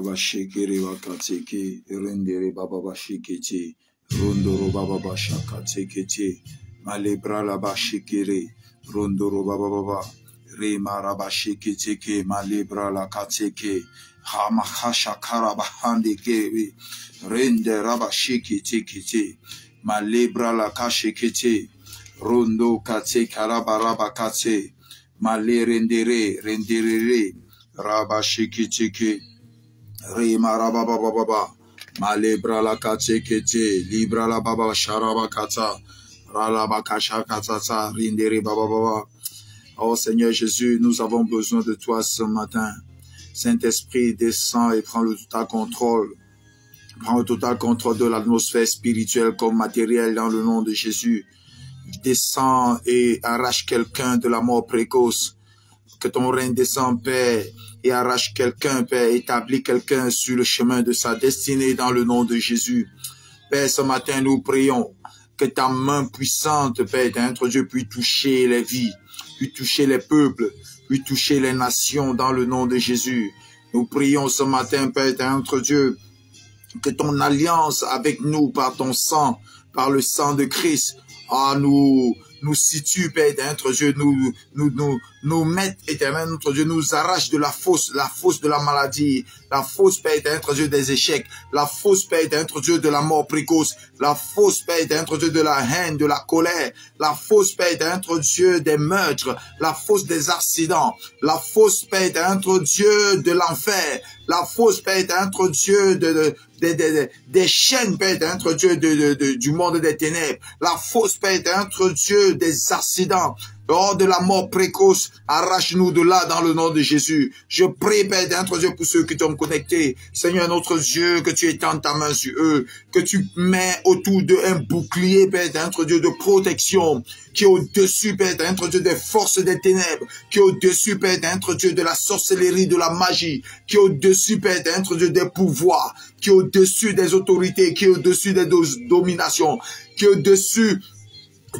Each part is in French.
Rabashikiri Wakatseki, Rendere Baba Bashikiti, Rondoro Baba Bashakatseki, Malebra Labashikiri, Rondoro Baba Baba, Rima Rabashikiti, Malebra Lakatseki, Hamakasha Karabahandiki, Rende Rabashikiti, Malebra Lakashikiti, Rondo Katse Karabaraba Katse, Male Rendere, Rabashikiti, Rima Rababa, Malebra la Katsekete, Libra la Baba Sharaba Kata, Ralabakasha Katata, Rindere Baba. Oh Seigneur Jésus, nous avons besoin de toi ce matin. Saint-Esprit, descend et prends le total contrôle. Prends le total contrôle de l'atmosphère spirituelle comme matérielle dans le nom de Jésus. Descends et arrache quelqu'un de la mort précoce. Que ton règne descende, Père, et arrache quelqu'un, Père, établis quelqu'un sur le chemin de sa destinée dans le nom de Jésus. Père, ce matin, nous prions que ta main puissante, Père, notre Dieu, puisse toucher les vies, puisse toucher les peuples, puisse toucher les nations dans le nom de Jésus. Nous prions ce matin, Père, notre Dieu, que ton alliance avec nous par ton sang, par le sang de Christ, nous situe, Père, notre Dieu, nous met, éternel, notre Dieu, nous arrache de la fosse de la maladie, la fosse, Père, notre Dieu, des échecs, la fosse, Père, notre Dieu, de la mort précoce, la fosse, Père, notre Dieu, de la haine, de la colère, la fosse, Père, notre Dieu, des meurtres, la fosse des accidents, la fosse, Père, notre Dieu, de l'enfer, la fosse, Père, notre Dieu, des chaînes, Père, notre Dieu, du monde des ténèbres, la fosse, Père, notre Dieu, des accidents, hors de la mort précoce, arrache-nous de là dans le nom de Jésus. Je prie, Père, notre Dieu, pour ceux qui t'ont connecté. Seigneur, notre Dieu, que tu étends ta main sur eux, que tu mets autour d'eux un bouclier, Père, notre Dieu, de protection, qui est au-dessus, Père, notre Dieu, des forces des ténèbres, qui est au-dessus, Père, notre Dieu, de la sorcellerie, de la magie, qui est au-dessus, Père, notre Dieu, des pouvoirs, qui est au-dessus des autorités, qui est au-dessus des dominations, qui est au-dessus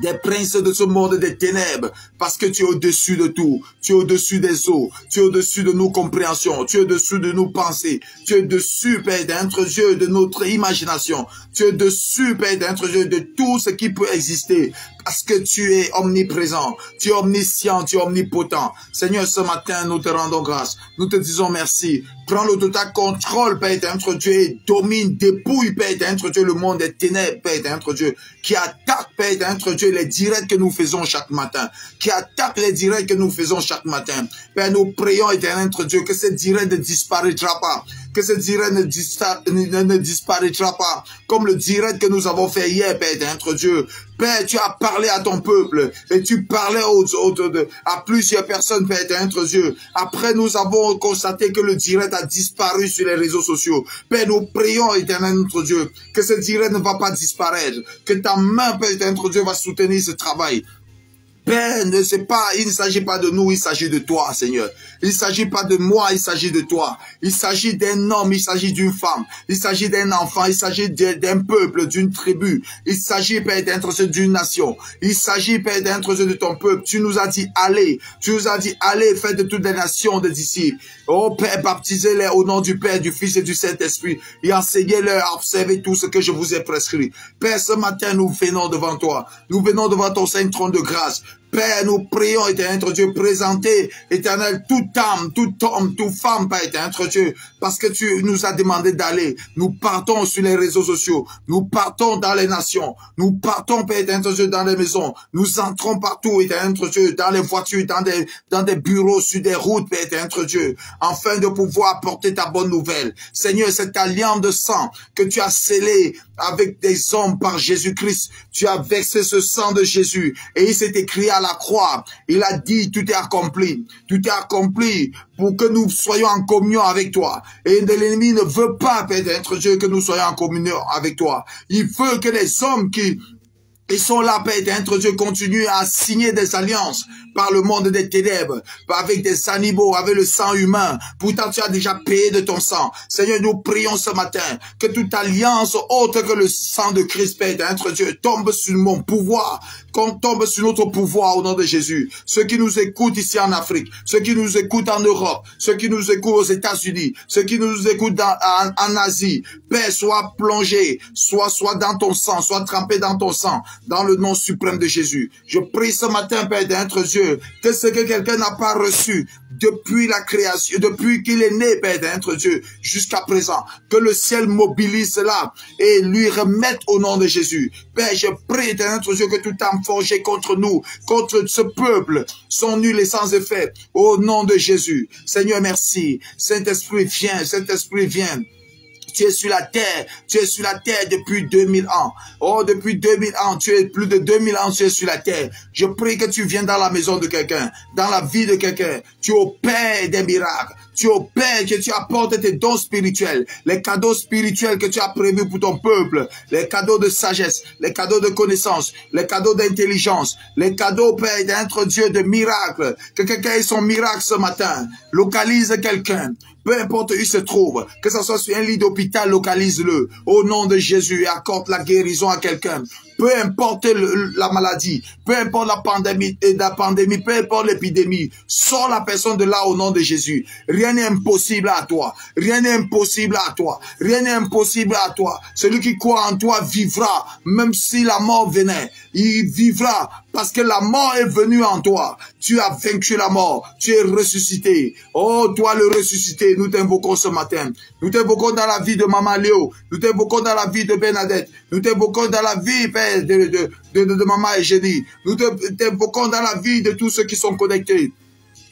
des princes de ce monde des ténèbres, parce que tu es au-dessus de tout, tu es au-dessus des eaux, tu es au-dessus de nos compréhensions, tu es au-dessus de nos pensées, tu es au-dessus, Père, notre Dieu, de notre imagination, tu es au-dessus, Père, notre Dieu, de tout ce qui peut exister, parce que tu es omniprésent, tu es omniscient, tu es omnipotent. Seigneur, ce matin, nous te rendons grâce, nous te disons merci. Prends le total contrôle, Père, notre Dieu, et domine, dépouille, Père, notre Dieu, le monde des ténèbres, Père, notre Dieu, qui attaque, Père, notre Dieu, les directs que nous faisons chaque matin, qui attaque les directs que nous faisons chaque matin. Père, nous prions, éternel notre Dieu, que ce direct ne disparaîtra pas, que ce direct ne disparaîtra pas, comme le direct que nous avons fait hier, Père, notre Dieu. Père, tu as parlé à ton peuple et tu parlais à plusieurs personnes, Père, notre Dieu. Après, nous avons constaté que le direct a disparu sur les réseaux sociaux. Père, nous prions, éternel notre Dieu, que ce direct ne va pas disparaître, que ta main, Père, notre Dieu, va soutenir ce travail. Père, il ne s'agit pas de nous, il s'agit de toi, Seigneur. Il ne s'agit pas de moi, il s'agit de toi. Il s'agit d'un homme, il s'agit d'une femme. Il s'agit d'un enfant, il s'agit d'un peuple, d'une tribu. Il s'agit, Père, d'être d'une nation. Il s'agit, Père, d'être de ton peuple. Tu nous as dit, allez. Tu nous as dit, allez, faites de toutes les nations des disciples. Oh Père, baptisez-les au nom du Père, du Fils et du Saint-Esprit. Et enseignez-leur à observer tout ce que je vous ai prescrit. Père, ce matin, nous venons devant toi. Nous venons devant ton saint trône de grâce. Père, nous prions, éternel Dieu, présenter, éternel, toute âme, tout homme, toute femme, Père, éternel Dieu, parce que tu nous as demandé d'aller. Nous partons sur les réseaux sociaux, nous partons dans les nations, nous partons, Père, éternel Dieu, dans les maisons, nous entrons partout, éternel Dieu, dans les voitures, dans des bureaux, sur des routes, Père, éternel Dieu, afin de pouvoir apporter ta bonne nouvelle. Seigneur, cette alliance de sang que tu as scellée avec des hommes par Jésus-Christ, tu as versé ce sang de Jésus, et il s'est écrit à la croix, il a dit, tout est accompli pour que nous soyons en communion avec toi. Et l'ennemi ne veut pas, Père, être Dieu, que nous soyons en communion avec toi. Il veut que les hommes qui Ils sont là, Père éternel, Dieu, continue à signer des alliances par le monde des ténèbres, avec des animaux, avec le sang humain. Pourtant, tu as déjà payé de ton sang. Seigneur, nous prions ce matin que toute alliance autre que le sang de Christ, Père éternel, Dieu, tombe sur mon pouvoir, qu'on tombe sur notre pouvoir au nom de Jésus. Ceux qui nous écoutent ici en Afrique, ceux qui nous écoutent en Europe, ceux qui nous écoutent aux États-Unis, ceux qui nous écoutent en Asie, Père, sois plongé, soit dans ton sang, soit trempé dans ton sang, dans le nom suprême de Jésus. Je prie ce matin, Père d'être Dieu, que ce que quelqu'un n'a pas reçu depuis la création, depuis qu'il est né, Père d'être Dieu, jusqu'à présent, que le ciel mobilise cela et lui remette au nom de Jésus. Père, je prie d'être Dieu que tout âme forgée contre nous, contre ce peuple, sont nuls et sans effet, au nom de Jésus. Seigneur, merci. Saint-Esprit, viens, Saint-Esprit, viens. Tu es sur la terre depuis 2000 ans. Oh, depuis 2000 ans, tu es plus de 2000 ans, tu es sur la terre. Je prie que tu viennes dans la maison de quelqu'un, dans la vie de quelqu'un. Tu opères des miracles. Tu opères, que tu apportes tes dons spirituels, les cadeaux spirituels que tu as prévus pour ton peuple, les cadeaux de sagesse, les cadeaux de connaissance, les cadeaux d'intelligence, les cadeaux, Père, d'être Dieu de miracles. Que quelqu'un ait son miracle ce matin. Localise quelqu'un. Peu importe où il se trouve, que ce soit sur un lit d'hôpital, localise-le au nom de Jésus et accorde la guérison à quelqu'un. Peu importe la maladie, peu importe la pandémie, peu importe l'épidémie, sors la personne de là au nom de Jésus. Rien n'est impossible à toi. Rien n'est impossible à toi. Rien n'est impossible à toi. Celui qui croit en toi vivra, même si la mort venait. Il vivra parce que la mort est venue en toi. Tu as vaincu la mort. Tu es ressuscité. Oh, toi le ressuscité, nous t'invoquons ce matin. Nous t'invoquons dans la vie de Maman Léo. Nous t'invoquons dans la vie de Bernadette. Nous t'invoquons dans la vie, Père, de Maman Eugénie. Nous t'invoquons dans la vie de tous ceux qui sont connectés.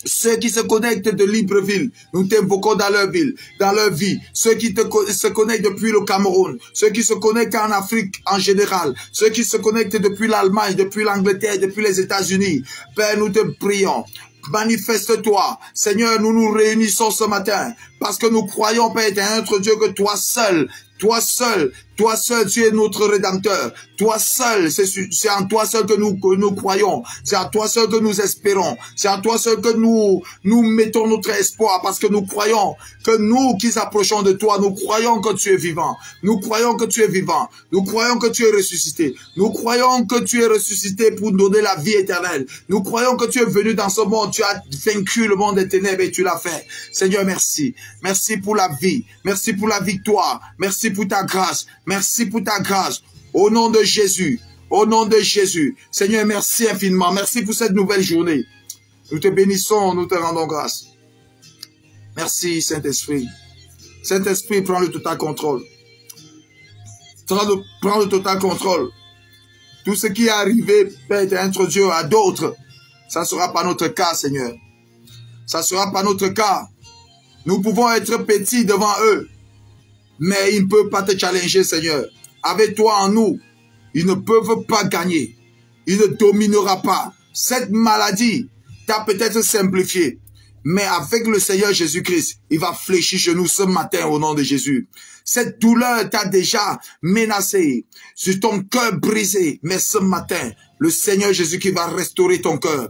Ceux qui se connectent de Libreville, nous t'invoquons dans leur ville, dans leur vie. Ceux qui se connectent depuis le Cameroun, ceux qui se connectent en Afrique en général, ceux qui se connectent depuis l'Allemagne, depuis l'Angleterre, depuis les États-Unis. Père, nous te prions. Manifeste-toi. Seigneur, nous nous réunissons ce matin parce que nous croyons, Père, notre Dieu, que toi seul, tu es notre Rédempteur. Toi seul, c'est en toi seul que nous croyons. C'est en toi seul que nous espérons. C'est en toi seul que nous mettons notre espoir parce que nous croyons que nous qui approchons de toi, nous croyons que tu es vivant. Nous croyons que tu es vivant. Nous croyons que tu es ressuscité. Nous croyons que tu es ressuscité pour donner la vie éternelle. Nous croyons que tu es venu dans ce monde. Tu as vaincu le monde des ténèbres et tu l'as fait. Seigneur, merci. Merci pour la vie. Merci pour la victoire. Merci pour ta grâce. Merci pour ta grâce. Au nom de Jésus. Au nom de Jésus. Seigneur, merci infiniment. Merci pour cette nouvelle journée. Nous te bénissons, nous te rendons grâce. Merci, Saint-Esprit. Saint-Esprit, prends le total contrôle. Prends le total contrôle. Tout ce qui est arrivé, Père, être Dieu à d'autres, ça ne sera pas notre cas, Seigneur. Ça ne sera pas notre cas. Nous pouvons être petits devant eux, mais ils ne peuvent pas te challenger, Seigneur. Avec toi en nous, ils ne peuvent pas gagner. Il ne dominera pas. Cette maladie t'a peut-être simplifié, mais avec le Seigneur Jésus-Christ, il va fléchir chez nous ce matin au nom de Jésus. Cette douleur t'a déjà menacé, sur ton cœur brisé, mais ce matin, le Seigneur Jésus qui va restaurer ton cœur.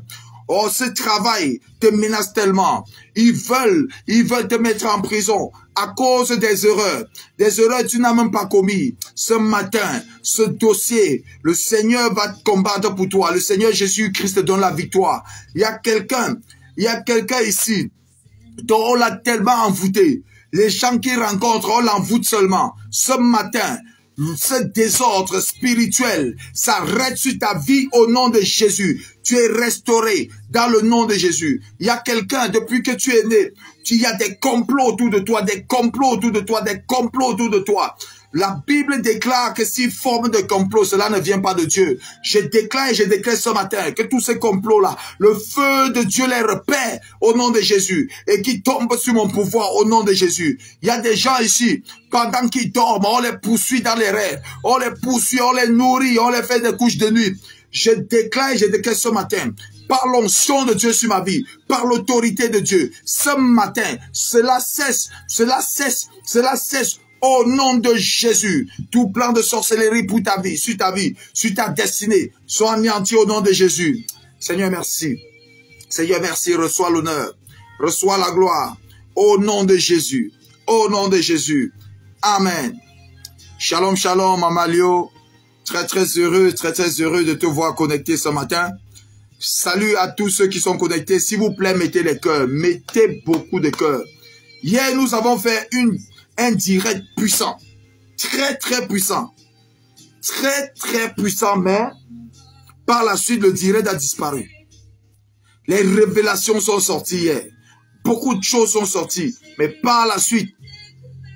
Oh, ce travail te menace tellement. Ils veulent te mettre en prison à cause des erreurs que tu n'as même pas commis. Ce matin, ce dossier, le Seigneur va te combattre pour toi. Le Seigneur Jésus-Christ te donne la victoire. Il y a quelqu'un ici dont on l'a tellement envoûté. Les gens qui rencontrent, on l'envoûte seulement. Ce matin, ce désordre spirituel s'arrête sur ta vie au nom de Jésus. Tu es restauré dans le nom de Jésus. Il y a quelqu'un, depuis que tu es né, il y a des complots autour de toi, des complots autour de toi, des complots autour de toi. La Bible déclare que si forme de complot, cela ne vient pas de Dieu. Je déclare et je déclare ce matin que tous ces complots-là, le feu de Dieu les repère au nom de Jésus et qui tombe sur mon pouvoir au nom de Jésus. Il y a des gens ici, pendant qu'ils dorment, on les poursuit dans les rêves, on les poursuit, on les nourrit, on les fait des couches de nuit. Je déclare et je déclare ce matin, par l'onction de Dieu sur ma vie, par l'autorité de Dieu, ce matin, cela cesse Au nom de Jésus, tout plan de sorcellerie pour ta vie, sur ta destinée, soit anéanti au nom de Jésus. Seigneur, merci. Seigneur, merci. Reçois l'honneur. Reçois la gloire. Au nom de Jésus. Au nom de Jésus. Amen. Shalom, shalom, Amalio. Très heureux de te voir connecté ce matin. Salut à tous ceux qui sont connectés. S'il vous plaît, mettez les cœurs. Mettez beaucoup de cœurs. Hier, nous avons fait un direct puissant. Très puissant. Très puissant, mais par la suite, le direct a disparu. Les révélations sont sorties hier. Beaucoup de choses sont sorties. Mais par la suite,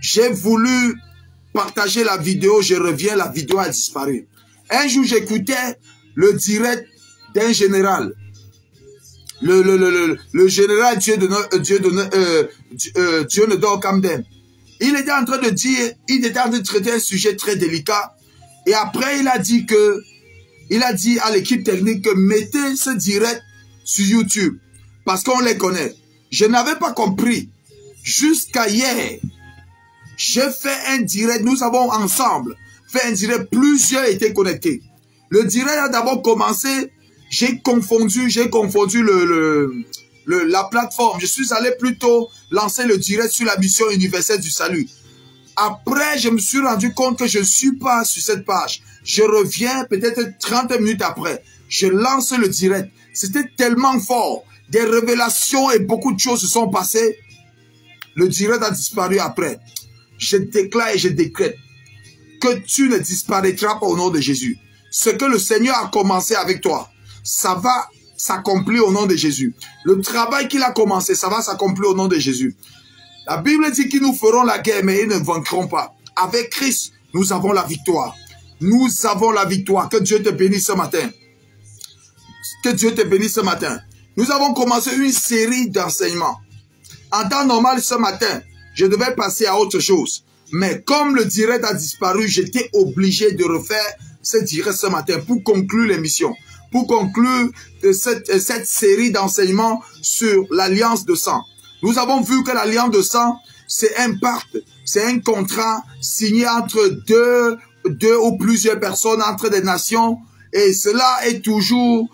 j'ai voulu partager la vidéo. Je reviens, la vidéo a disparu. Un jour, j'écoutais le direct d'un général. Le général Dieunedo Kamden. Il était en train de dire, il était en train de traiter un sujet très délicat. Et après, il a dit à l'équipe technique que mettez ce direct sur YouTube. Parce qu'on les connaît. Je n'avais pas compris. Jusqu'à hier, j'ai fait un direct. Nous avons ensemble fait un direct. Plusieurs étaient connectés. Le direct a d'abord commencé. J'ai confondu la plateforme. Je suis allé plutôt lancer le direct sur la mission universelle du salut. Après, je me suis rendu compte que je ne suis pas sur cette page. Je reviens peut-être 30 minutes après. Je lance le direct. C'était tellement fort. Des révélations et beaucoup de choses se sont passées. Le direct a disparu après. Je déclare et je décrète que tu ne disparaîtras pas au nom de Jésus. Ce que le Seigneur a commencé avec toi, ça va s'accomplir au nom de Jésus. Le travail qu'il a commencé, ça va s'accomplir au nom de Jésus. La Bible dit qu'ils nous feront la guerre, mais ils ne vaincront pas. Avec Christ, nous avons la victoire. Nous avons la victoire. Que Dieu te bénisse ce matin. Que Dieu te bénisse ce matin. Nous avons commencé une série d'enseignements. En temps normal, ce matin, je devais passer à autre chose. Mais comme le direct a disparu, j'étais obligé de refaire ce direct ce matin pour conclure l'émission. Pour conclure cette série d'enseignements sur l'alliance de sang. Nous avons vu que l'alliance de sang, c'est un pacte, c'est un contrat signé entre deux ou plusieurs personnes, entre des nations. Et cela est toujours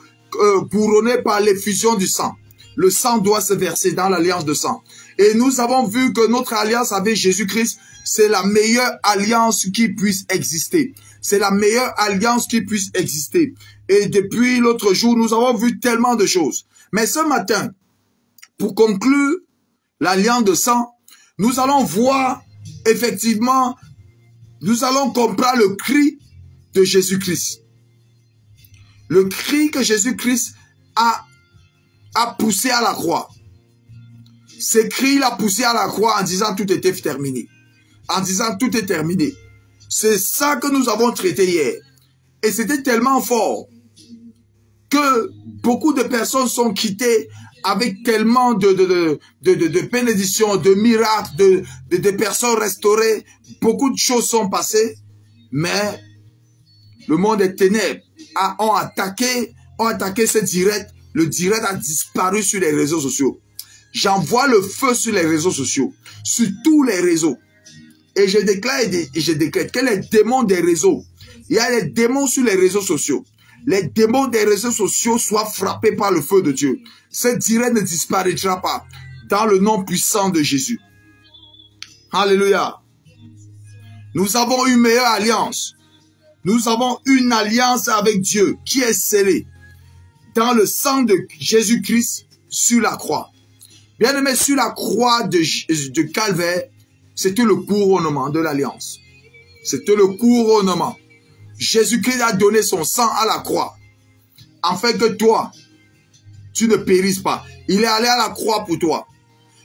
couronné par l'effusion du sang. Le sang doit se verser dans l'alliance de sang. Et nous avons vu que notre alliance avec Jésus-Christ, c'est la meilleure alliance qui puisse exister. C'est la meilleure alliance qui puisse exister. Et depuis l'autre jour, nous avons vu tellement de choses. Mais ce matin, pour conclure l'alliance de sang, nous allons voir effectivement, nous allons comprendre le cri de Jésus-Christ. Le cri que Jésus-Christ a poussé à la croix. Ce cri, il a poussé à la croix en disant tout était terminé. En disant tout est terminé. C'est ça que nous avons traité hier. Et c'était tellement fort que beaucoup de personnes sont quittées avec tellement de bénédictions, de miracles, de personnes restaurées. Beaucoup de choses sont passées, mais le monde des ténèbres ont attaqué ce direct. Le direct a disparu sur les réseaux sociaux. J'envoie le feu sur les réseaux sociaux, sur tous les réseaux. Et je déclare et je décrète que les démons des réseaux, il y a les démons sur les réseaux sociaux. Les démons des réseaux sociaux soient frappés par le feu de Dieu. Ce direct ne disparaîtra pas dans le nom puissant de Jésus. Alléluia. Nous avons une meilleure alliance. Nous avons une alliance avec Dieu qui est scellée dans le sang de Jésus-Christ sur la croix. Bien aimé, sur la croix de Calvaire, c'était le couronnement de l'alliance. C'était le couronnement. Jésus-Christ a donné son sang à la croix, afin que toi, tu ne périsses pas. Il est allé à la croix pour toi.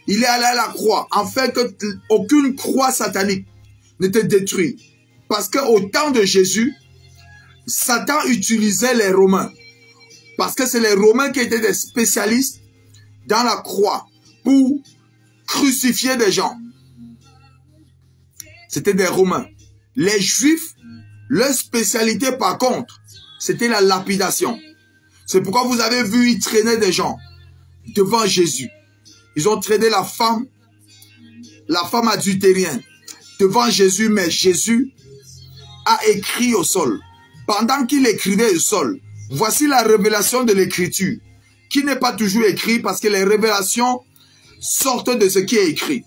Il est allé à la croix, afin que aucune croix satanique ne te détruise. Parce qu'au temps de Jésus, Satan utilisait les Romains. Parce que c'est les Romains qui étaient des spécialistes dans la croix pour crucifier des gens. C'était des Romains. Les Juifs, leur spécialité par contre, c'était la lapidation. C'est pourquoi vous avez vu, ils traînaient des gens devant Jésus. Ils ont traîné la femme adultérienne. devant Jésus, mais Jésus a écrit au sol. Pendant qu'il écrivait au sol, voici la révélation de l'écriture, qui n'est pas toujours écrite parce que les révélations sortent de ce qui est écrit.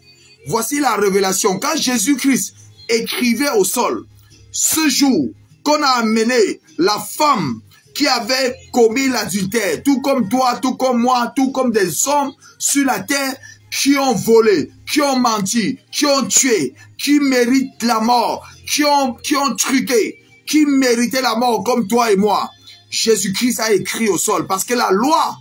Voici la révélation. Quand Jésus-Christ écrivait au sol, ce jour qu'on a amené la femme qui avait commis l'adultère, tout comme toi, tout comme moi, tout comme des hommes sur la terre qui ont volé, qui ont menti, qui ont tué, qui méritent la mort, qui ont truqué, qui méritaient la mort comme toi et moi. Jésus-Christ a écrit au sol parce que la loi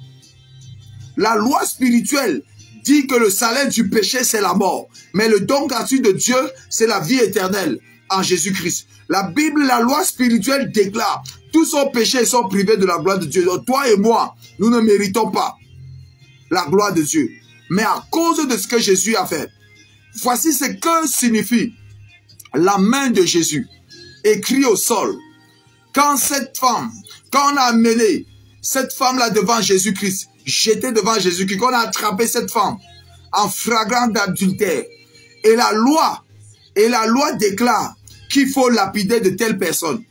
spirituelle dit que le salaire du péché, c'est la mort. Mais le don gratuit de Dieu, c'est la vie éternelle en Jésus-Christ. La Bible, la loi spirituelle déclare, tous sont péchés et sont privés de la gloire de Dieu. Donc toi et moi, nous ne méritons pas la gloire de Dieu. Mais à cause de ce que Jésus a fait, voici ce que signifie la main de Jésus, écrit au sol. Quand cette femme, quand on a amené cette femme-là devant Jésus-Christ, jetée devant Jésus-Christ, qu'on a attrapé cette femme en flagrant d'adultère, et la loi déclare qu'il faut lapider de telle personne.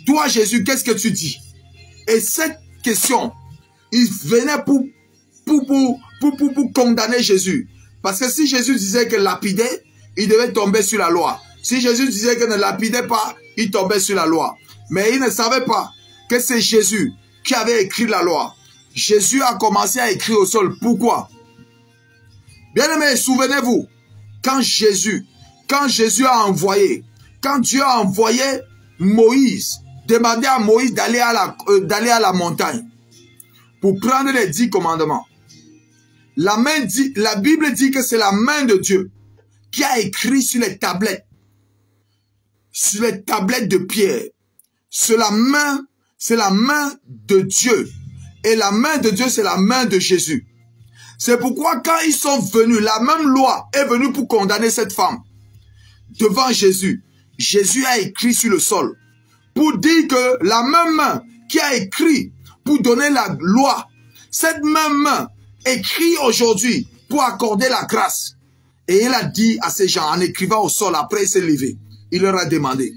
Toi, Jésus, qu'est-ce que tu dis? Et cette question, il venait pour condamner Jésus. Parce que si Jésus disait que lapider, il devait tomber sur la loi. Si Jésus disait que ne lapidait pas, il tombait sur la loi. Mais il ne savait pas que c'est Jésus qui avait écrit la loi. Jésus a commencé à écrire au sol. Pourquoi? Bien-aimés, souvenez-vous, quand Jésus a envoyé, quand Dieu a envoyé Moïse, demandé à Moïse d'aller à la montagne pour prendre les 10 commandements. La Bible dit que c'est la main de Dieu qui a écrit sur les tablettes de pierre. C'est la main de Dieu. Et la main de Dieu, c'est la main de Jésus. C'est pourquoi quand ils sont venus, la même loi est venue pour condamner cette femme. Devant Jésus, Jésus a écrit sur le sol pour dire que la même main qui a écrit pour donner la loi, cette même main écrit aujourd'hui pour accorder la grâce. Et il a dit à ces gens, en écrivant au sol, après il s'est levé, il leur a demandé,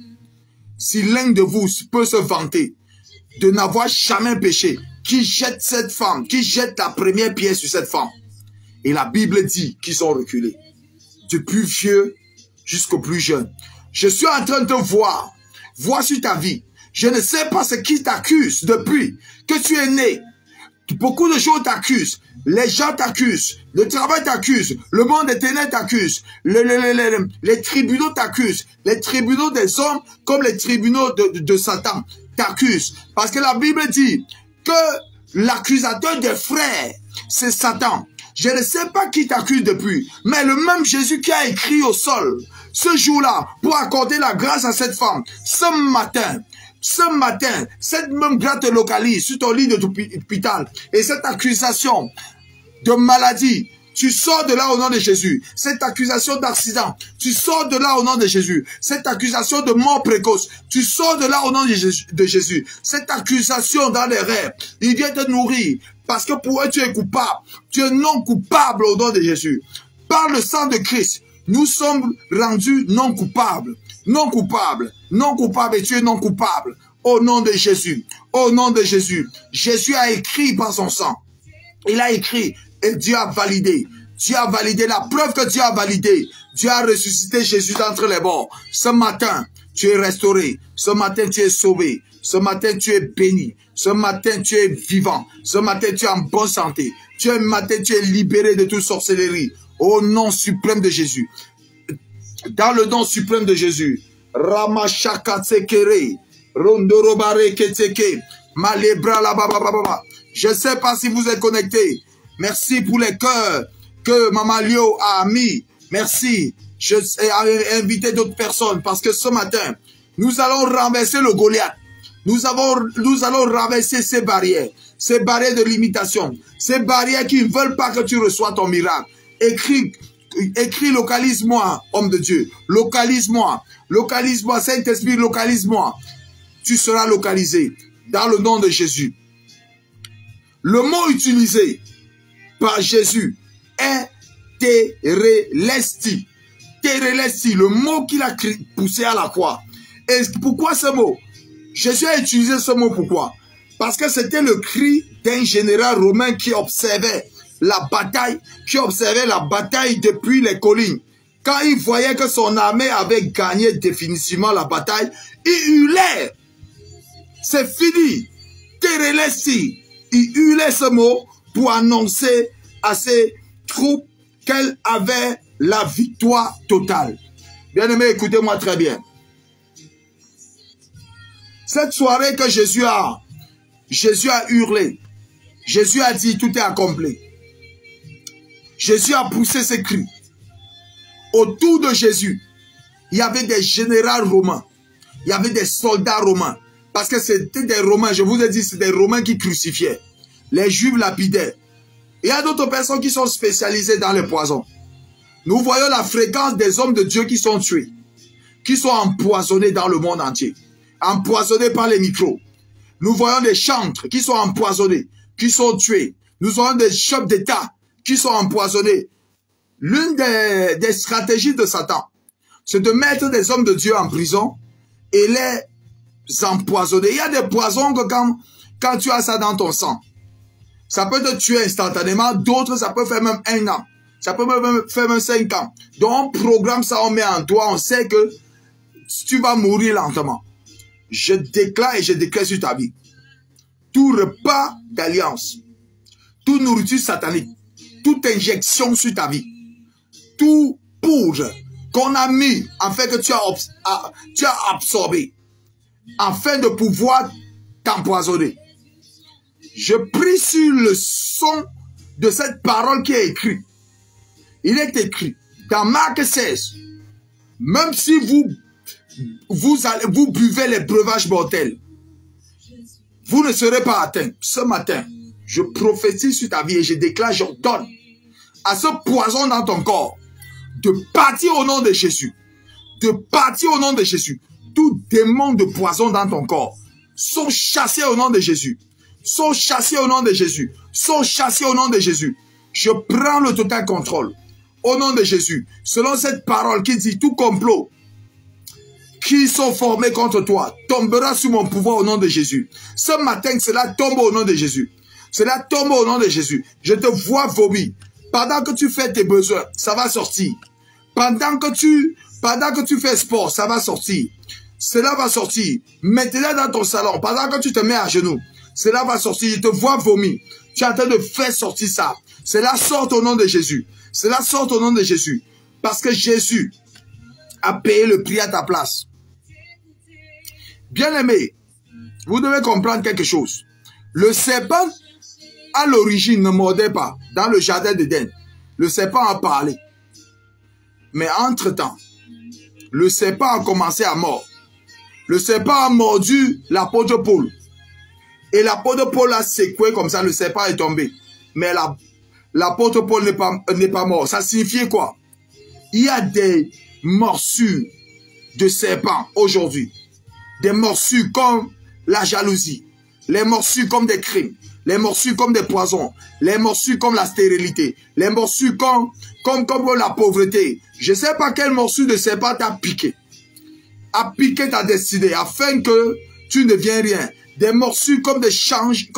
si l'un de vous peut se vanter de n'avoir jamais péché, qui jette cette femme, qui jette la première pierre sur cette femme. Et la Bible dit qu'ils sont reculés, du plus vieux jusqu'au plus jeune. Je suis en train de voir sur ta vie. Je ne sais pas ce qui t'accuse depuis que tu es né. Beaucoup de choses t'accusent. Les gens t'accusent. Le travail t'accuse. Le monde des ténèbres t'accuse. Les tribunaux t'accusent. Les tribunaux des hommes comme les tribunaux de Satan t'accusent. Parce que la Bible dit que l'accusateur des frères, c'est Satan. Je ne sais pas qui t'accuse depuis, mais le même Jésus qui a écrit au sol, ce jour-là, pour accorder la grâce à cette femme, ce matin, cette même grâce te localise sur ton lit d'hôpital. Et cette accusation de maladie, tu sors de là au nom de Jésus. Cette accusation d'accident, tu sors de là au nom de Jésus. Cette accusation de mort précoce, tu sors de là au nom de Jésus. Cette accusation dans les rêves, il vient te nourrir. Parce que pour eux, tu es coupable. Tu es non coupable au nom de Jésus. Par le sang de Christ, nous sommes rendus non coupables. Non coupables. Non coupables et tu es non coupable. Au nom de Jésus. Au nom de Jésus. Jésus a écrit par son sang. Il a écrit et Dieu a validé. Dieu a validé la preuve que Dieu a validé. Dieu a ressuscité Jésus d'entre les morts. Ce matin, tu es restauré. Ce matin, tu es sauvé. Ce matin, tu es béni. Ce matin, tu es vivant. Ce matin, tu es en bonne santé. Ce matin, tu es libéré de toute sorcellerie. Au nom suprême de Jésus. Dans le nom suprême de Jésus. Ramachakatsekere. Rondorobare keteke. Malebra la baba. Je ne sais pas si vous êtes connectés. Merci pour les cœurs que Maman Lio a mis. Merci. Je ai invité d'autres personnes parce que ce matin, nous allons renverser le Goliath. Nous allons renverser ces barrières de limitation, ces barrières qui ne veulent pas que tu reçoives ton miracle. Écris, localise-moi, homme de Dieu. Localise-moi, Saint-Esprit, localise-moi. Tu seras localisé dans le nom de Jésus. Le mot utilisé par Jésus est terelesti. Terelesti, le mot qu'il a poussé à la croix. Et pourquoi ce mot? Jésus a utilisé ce mot pourquoi? Parce que c'était le cri d'un général romain qui observait la bataille, depuis les collines. Quand il voyait que son armée avait gagné définitivement la bataille, il hurlait. C'est fini. Terelesti. Il hurlait ce mot pour annoncer à ses troupes qu'elle avait la victoire totale. Bien-aimés, écoutez-moi très bien. Cette soirée que Jésus a hurlé. Jésus a dit tout est accompli. Jésus a poussé ses cris. Autour de Jésus, il y avait des généraux romains. Il y avait des soldats romains. Parce que c'était des Romains, je vous ai dit, c'est des Romains qui crucifiaient. Les Juifs lapidaient. Il y a d'autres personnes qui sont spécialisées dans les poisons. Nous voyons la fréquence des hommes de Dieu qui sont tués, qui sont empoisonnés dans le monde entier, empoisonnés par les microbes. Nous voyons des chantres qui sont empoisonnés, qui sont tués. Nous voyons des chefs d'État qui sont empoisonnés. L'une des stratégies de Satan, c'est de mettre des hommes de Dieu en prison et les empoisonner. Il y a des poisons que quand tu as ça dans ton sang, ça peut te tuer instantanément. D'autres, ça peut faire même 1 an. Ça peut même faire même 5 ans. Donc, on programme ça, on met en toi. On sait que tu vas mourir lentement. Je déclare et je déclare sur ta vie. Tout repas d'alliance, toute nourriture satanique, toute injection sur ta vie, tout poudre qu'on a mis afin que tu as absorbé, afin de pouvoir t'empoisonner. Je prie sur le son de cette parole qui est écrite. Il est écrit dans Marc 16, même si vous buvez les breuvages mortels, vous ne serez pas atteints. Ce matin, je prophétise sur ta vie et je déclare, j'ordonne à ce poison dans ton corps de partir au nom de Jésus. De partir au nom de Jésus. Tout démon de poison dans ton corps sont chassés au nom de Jésus. Sont chassés au nom de Jésus. Sont chassés au nom de Jésus. Je prends le total contrôle au nom de Jésus. Selon cette parole qui dit tout complot qui sont formés contre toi tombera sous mon pouvoir au nom de Jésus. Ce matin, cela tombe au nom de Jésus. Cela tombe au nom de Jésus. Je te vois vomir. Pendant que tu fais tes besoins, ça va sortir. Pendant que tu fais sport, ça va sortir. Cela va sortir. Maintenant dans ton salon, pendant que tu te mets à genoux, cela va sortir. Je te vois vomir. Tu es en train de faire sortir ça. Cela sort au nom de Jésus. Cela sort au nom de Jésus. Parce que Jésus a payé le prix à ta place. Bien-aimé, vous devez comprendre quelque chose. Le serpent, à l'origine, ne mordait pas. Dans le jardin d'Éden, le serpent a parlé. Mais entre-temps, le serpent a commencé à mordre. Le serpent a mordu l'apôtre Paul. Et l'apôtre Paul a secoué comme ça, le serpent est tombé. Mais l'apôtre Paul n'est pas mort. Ça signifie quoi? Il y a des morsures de serpents aujourd'hui. Des morsures comme la jalousie. Les morsures comme des crimes. Les morsures comme des poisons. Les morsures comme la stérilité. Les morsures comme la pauvreté. Je ne sais pas quelle morsure de serpent t'a piqué. A piqué ta destinée afin que tu ne deviens rien. Des morsures comme des changes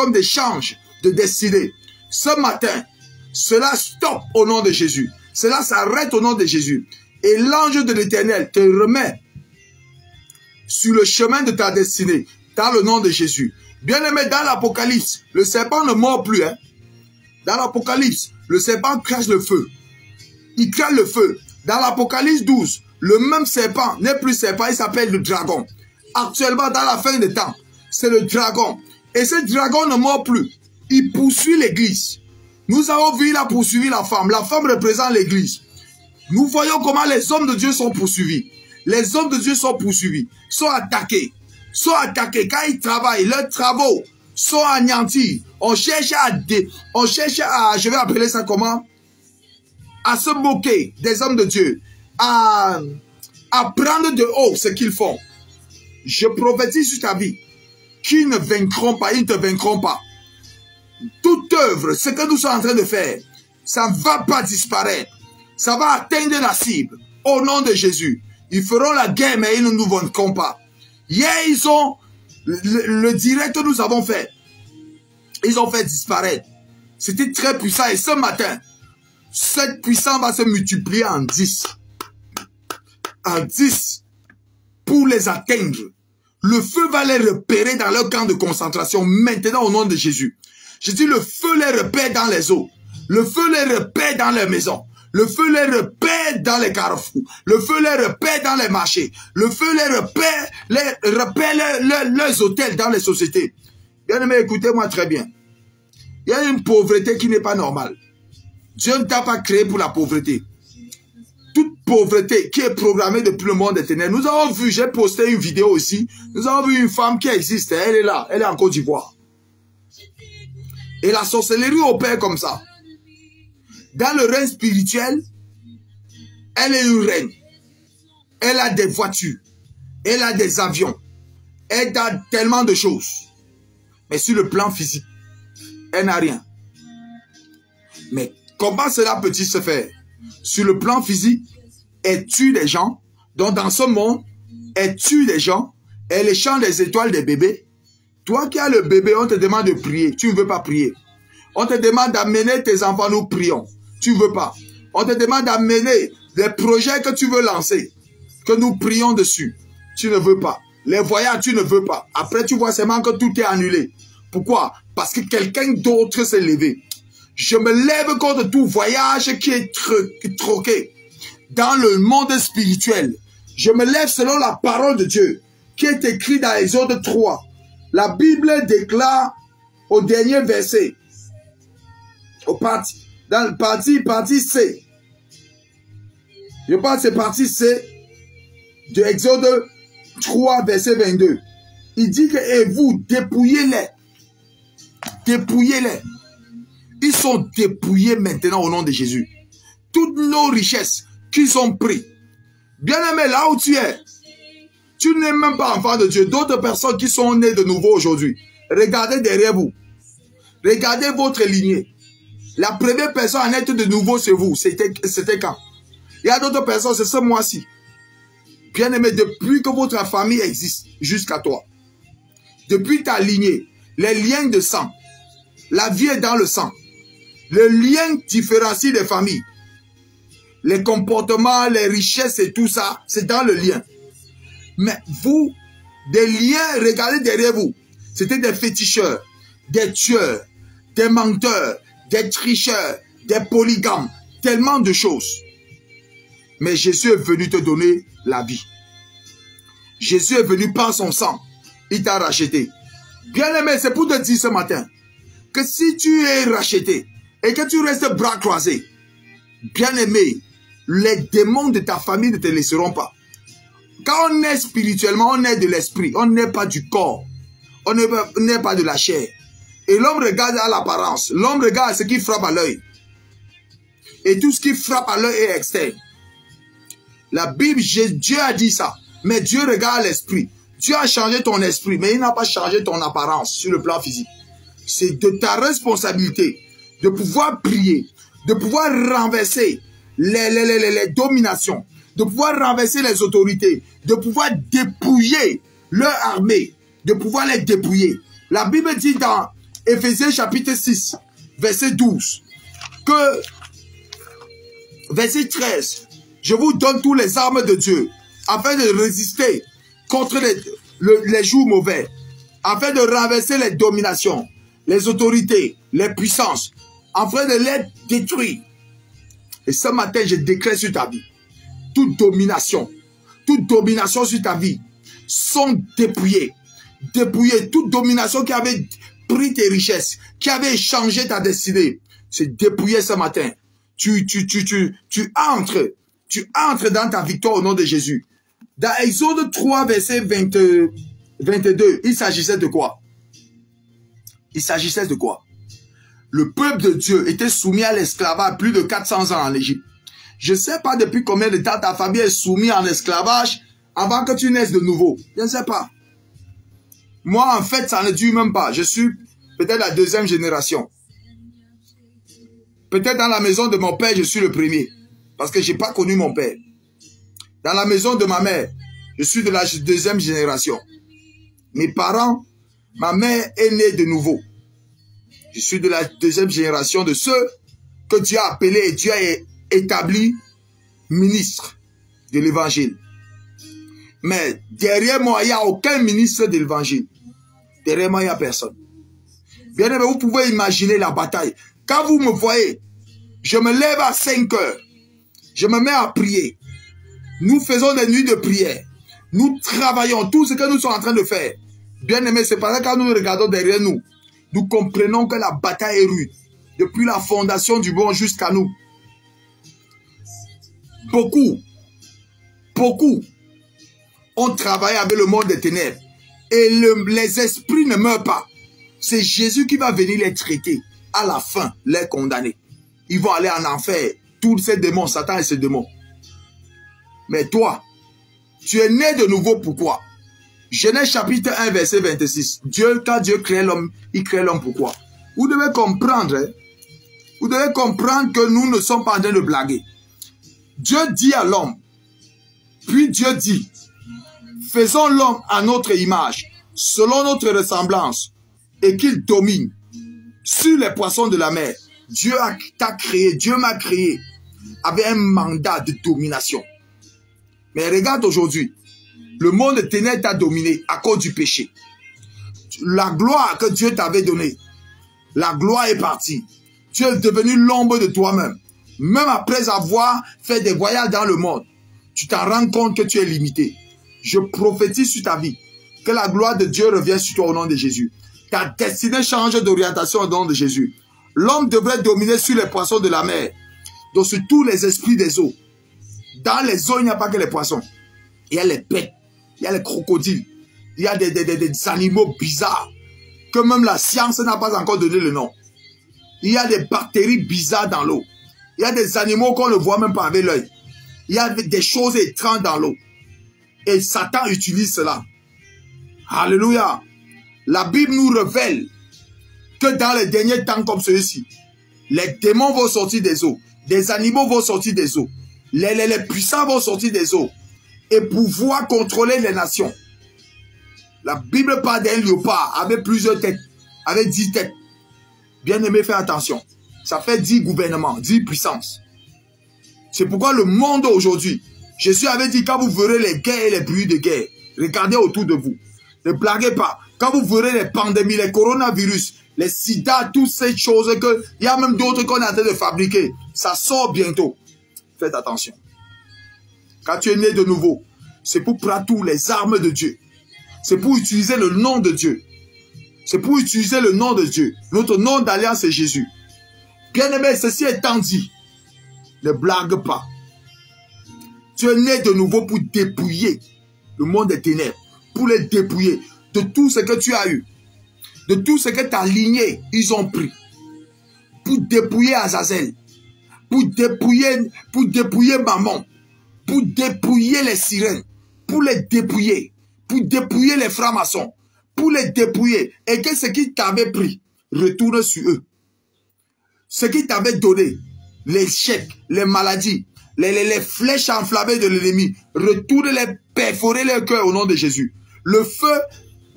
de destinée. Ce matin, cela stoppe au nom de Jésus. Cela s'arrête au nom de Jésus. Et l'ange de l'Éternel te remet sur le chemin de ta destinée dans le nom de Jésus. Bien-aimé, dans l'Apocalypse, le serpent ne mord plus. Hein? Dans l'Apocalypse, le serpent crache le feu. Il crache le feu. Dans l'Apocalypse 12, le même serpent n'est plus serpent, il s'appelle le dragon. Actuellement, dans la fin des temps, c'est le dragon. Et ce dragon ne mord plus. Il poursuit l'église. Nous avons vu, il a poursuivi la femme. La femme représente l'église. Nous voyons comment les hommes de Dieu sont poursuivis. Les hommes de Dieu sont poursuivis, sont attaqués. Quand ils travaillent, leurs travaux sont anéantis. On cherche à, je vais appeler ça comment? À se moquer des hommes de Dieu. À prendre de haut ce qu'ils font. Je prophétise sur ta vie. Qu'ils ne vaincront pas, ils ne te vaincront pas. Toute œuvre, ce que nous sommes en train de faire, ça ne va pas disparaître. Ça va atteindre la cible. Au nom de Jésus. Ils feront la guerre, mais ils ne nous vaincront pas. Hier, ils ont... Le direct que nous avons fait, ils ont fait disparaître. C'était très puissant. Et ce matin, cette puissance va se multiplier en 10. En 10. Pour les atteindre. Le feu va les repérer dans leur camp de concentration. Maintenant, au nom de Jésus. Je dis, le feu les repère dans les eaux. Le feu les repère dans les maisons. Le feu les repère dans les carrefours. Le feu les repère dans les marchés. Le feu les repère leurs hôtels dans les sociétés. Bien aimé, écoutez-moi très bien. Il y a une pauvreté qui n'est pas normale. Dieu ne t'a pas créé pour la pauvreté. Toute pauvreté qui est programmée depuis le monde éternel. Nous avons vu, j'ai posté une vidéo aussi. Nous avons vu une femme qui existe. Elle est là. Elle est en Côte d'Ivoire. Et la sorcellerie opère comme ça. Dans le règne spirituel, elle est une reine. Elle a des voitures. Elle a des avions. Elle a tellement de choses. Mais sur le plan physique, elle n'a rien. Mais comment cela peut-il se faire? Sur le plan physique, elle tue des gens. Donc dans ce monde, elle tue des gens. Elle échange les étoiles des bébés. Toi qui as le bébé, on te demande de prier. Tu ne veux pas prier. On te demande d'amener tes enfants, nous prions. Tu ne veux pas. On te demande d'amener les projets que tu veux lancer, que nous prions dessus. Tu ne veux pas. Les voyages, tu ne veux pas. Après, tu vois seulement que tout est annulé. Pourquoi? Parce que quelqu'un d'autre s'est levé. Je me lève contre tout voyage qui est troqué dans le monde spirituel. Je me lève selon la parole de Dieu qui est écrite dans Exode 3. La Bible déclare au dernier verset, dans le partie C. Je pense que c'est partie C de Exode 3, verset 22. Il dit que, et vous, dépouillez-les. Dépouillez-les. Ils sont dépouillés maintenant au nom de Jésus. Toutes nos richesses qu'ils ont pris. Bien-aimé, là où tu es, tu n'es même pas enfant de Dieu. D'autres personnes qui sont nées de nouveau aujourd'hui. Regardez derrière vous. Regardez votre lignée. La première personne à naître de nouveau, c'est vous. C'était quand? Il y a d'autres personnes, c'est ce mois-ci. Bien-aimé, depuis que votre famille existe jusqu'à toi, depuis ta lignée, les liens de sang, la vie est dans le sang. Le lien différencie des familles. Les comportements, les richesses et tout ça, c'est dans le lien. Mais vous, des liens, regardez derrière vous. C'était des féticheurs, des tueurs, des menteurs, des tricheurs, des polygames, tellement de choses. Mais Jésus est venu te donner la vie. Jésus est venu par son sang. Il t'a racheté. Bien-aimé, c'est pour te dire ce matin que si tu es racheté et que tu restes bras croisés, bien-aimé, les démons de ta famille ne te laisseront pas. Quand on est spirituellement, on est de l'esprit, on n'est pas du corps, on n'est pas de la chair. Et l'homme regarde à l'apparence, l'homme regarde ce qui frappe à l'œil. Et tout ce qui frappe à l'œil est externe. La Bible, Dieu a dit ça, mais Dieu regarde l'esprit. Dieu a changé ton esprit, mais il n'a pas changé ton apparence sur le plan physique. C'est de ta responsabilité de pouvoir prier, de pouvoir renverser les dominations, de pouvoir renverser les autorités, de pouvoir dépouiller leur armée, de pouvoir les dépouiller. La Bible dit dans Éphésiens chapitre 6, verset 12, que, verset 13, je vous donne tous les armes de Dieu, afin de résister contre les jours mauvais, afin de renverser les dominations, les autorités, les puissances, afin de les détruire. Et ce matin, je déclare sur ta vie, toute domination sur ta vie sont dépouillées. Dépouillées, toute domination qui avait pris tes richesses, qui avait changé ta destinée, c'est dépouillé ce matin. Tu entres dans ta victoire au nom de Jésus. Dans Exode 3, verset 22, il s'agissait de quoi? Il s'agissait de quoi? Le peuple de Dieu était soumis à l'esclavage plus de 400 ans en Égypte. Je ne sais pas depuis combien de temps ta famille est soumise en esclavage avant que tu naisses de nouveau. Je ne sais pas. Moi, en fait, ça ne dure même pas. Je suis peut-être la deuxième génération. Peut-être dans la maison de mon père, je suis le premier. Parce que je n'ai pas connu mon père. Dans la maison de ma mère, je suis de la deuxième génération. Mes parents, ma mère est née de nouveau. Je suis de la deuxième génération de ceux que Dieu a appelés et Dieu a établi ministres de l'évangile. Mais derrière moi, il n'y a aucun ministre de l'évangile. Derrière moi, il n'y a personne. Bien aimé, vous pouvez imaginer la bataille. Quand vous me voyez, je me lève à 5 heures. Je me mets à prier. Nous faisons des nuits de prière. Nous travaillons tout ce que nous sommes en train de faire. Bien aimé, c'est parce que quand nous regardons derrière nous, nous comprenons que la bataille est rude. Depuis la fondation du monde jusqu'à nous. Beaucoup ont travaillé avec le monde des ténèbres. Et les esprits ne meurent pas. C'est Jésus qui va venir les traiter. À la fin, les condamner. Ils vont aller en enfer. Tous ces démons, Satan et ses démons. Mais toi, tu es né de nouveau, pourquoi? Genèse chapitre 1, verset 26. Quand Dieu crée l'homme, il crée l'homme pourquoi? Vous devez comprendre, hein? Vous devez comprendre que nous ne sommes pas en train de blaguer. Dieu dit à l'homme, puis Dieu dit, faisons l'homme à notre image, selon notre ressemblance, et qu'il domine sur les poissons de la mer. Dieu t'a créé, Dieu m'a créé avec un mandat de domination. Mais regarde aujourd'hui, le monde de ténèbres t'a dominé à cause du péché. La gloire que Dieu t'avait donnée, la gloire est partie. Tu es devenu l'ombre de toi-même. Même après avoir fait des voyages dans le monde, tu t'en rends compte que tu es limité. Je prophétise sur ta vie que la gloire de Dieu revient sur toi au nom de Jésus. Ta destinée change d'orientation au nom de Jésus. L'homme devrait dominer sur les poissons de la mer, donc sur tous les esprits des eaux. Dans les eaux, il n'y a pas que les poissons. Il y a les bêtes, il y a les crocodiles, il y a des animaux bizarres que même la science n'a pas encore donné le nom. Il y a des bactéries bizarres dans l'eau. Il y a des animaux qu'on ne voit même pas avec l'œil. Il y a des choses étranges dans l'eau. Et Satan utilise cela. Alléluia. La Bible nous révèle que dans les derniers temps comme celui-ci, les démons vont sortir des eaux. Des animaux vont sortir des eaux. Les puissants vont sortir des eaux. Et pouvoir contrôler les nations. La Bible parle d'un léopard avec plusieurs têtes. Avec 10 têtes. Bien aimé, fais attention. Ça fait 10 gouvernements, 10 puissances. C'est pourquoi le monde aujourd'hui, Jésus avait dit, quand vous verrez les guerres et les bruits de guerre, regardez autour de vous. Ne blaguez pas. Quand vous verrez les pandémies, les coronavirus, les sida, toutes ces choses que, il y a même d'autres qu'on est en train de fabriquer. Ça sort bientôt. Faites attention. Quand tu es né de nouveau, c'est pour prendre toutes les armes de Dieu. C'est pour utiliser le nom de Dieu. C'est pour utiliser le nom de Dieu. Notre nom d'alliance est Jésus. Bien-aimé, ceci étant dit, ne blague pas. Tu es né de nouveau pour dépouiller le monde des ténèbres. Pour les dépouiller de tout ce que tu as eu. De tout ce que ta lignée, ils ont pris. Pour dépouiller Azazel. Pour dépouiller Mammon. Pour dépouiller les sirènes. Pour les dépouiller. Pour dépouiller les francs-maçons. Pour les dépouiller. Et que ce qui t'avait pris retourne sur eux. Ce qui t'avait donné, les chèques, les maladies, les flèches enflammées de l'ennemi, retourne les perforer leur cœur au nom de Jésus. Le feu,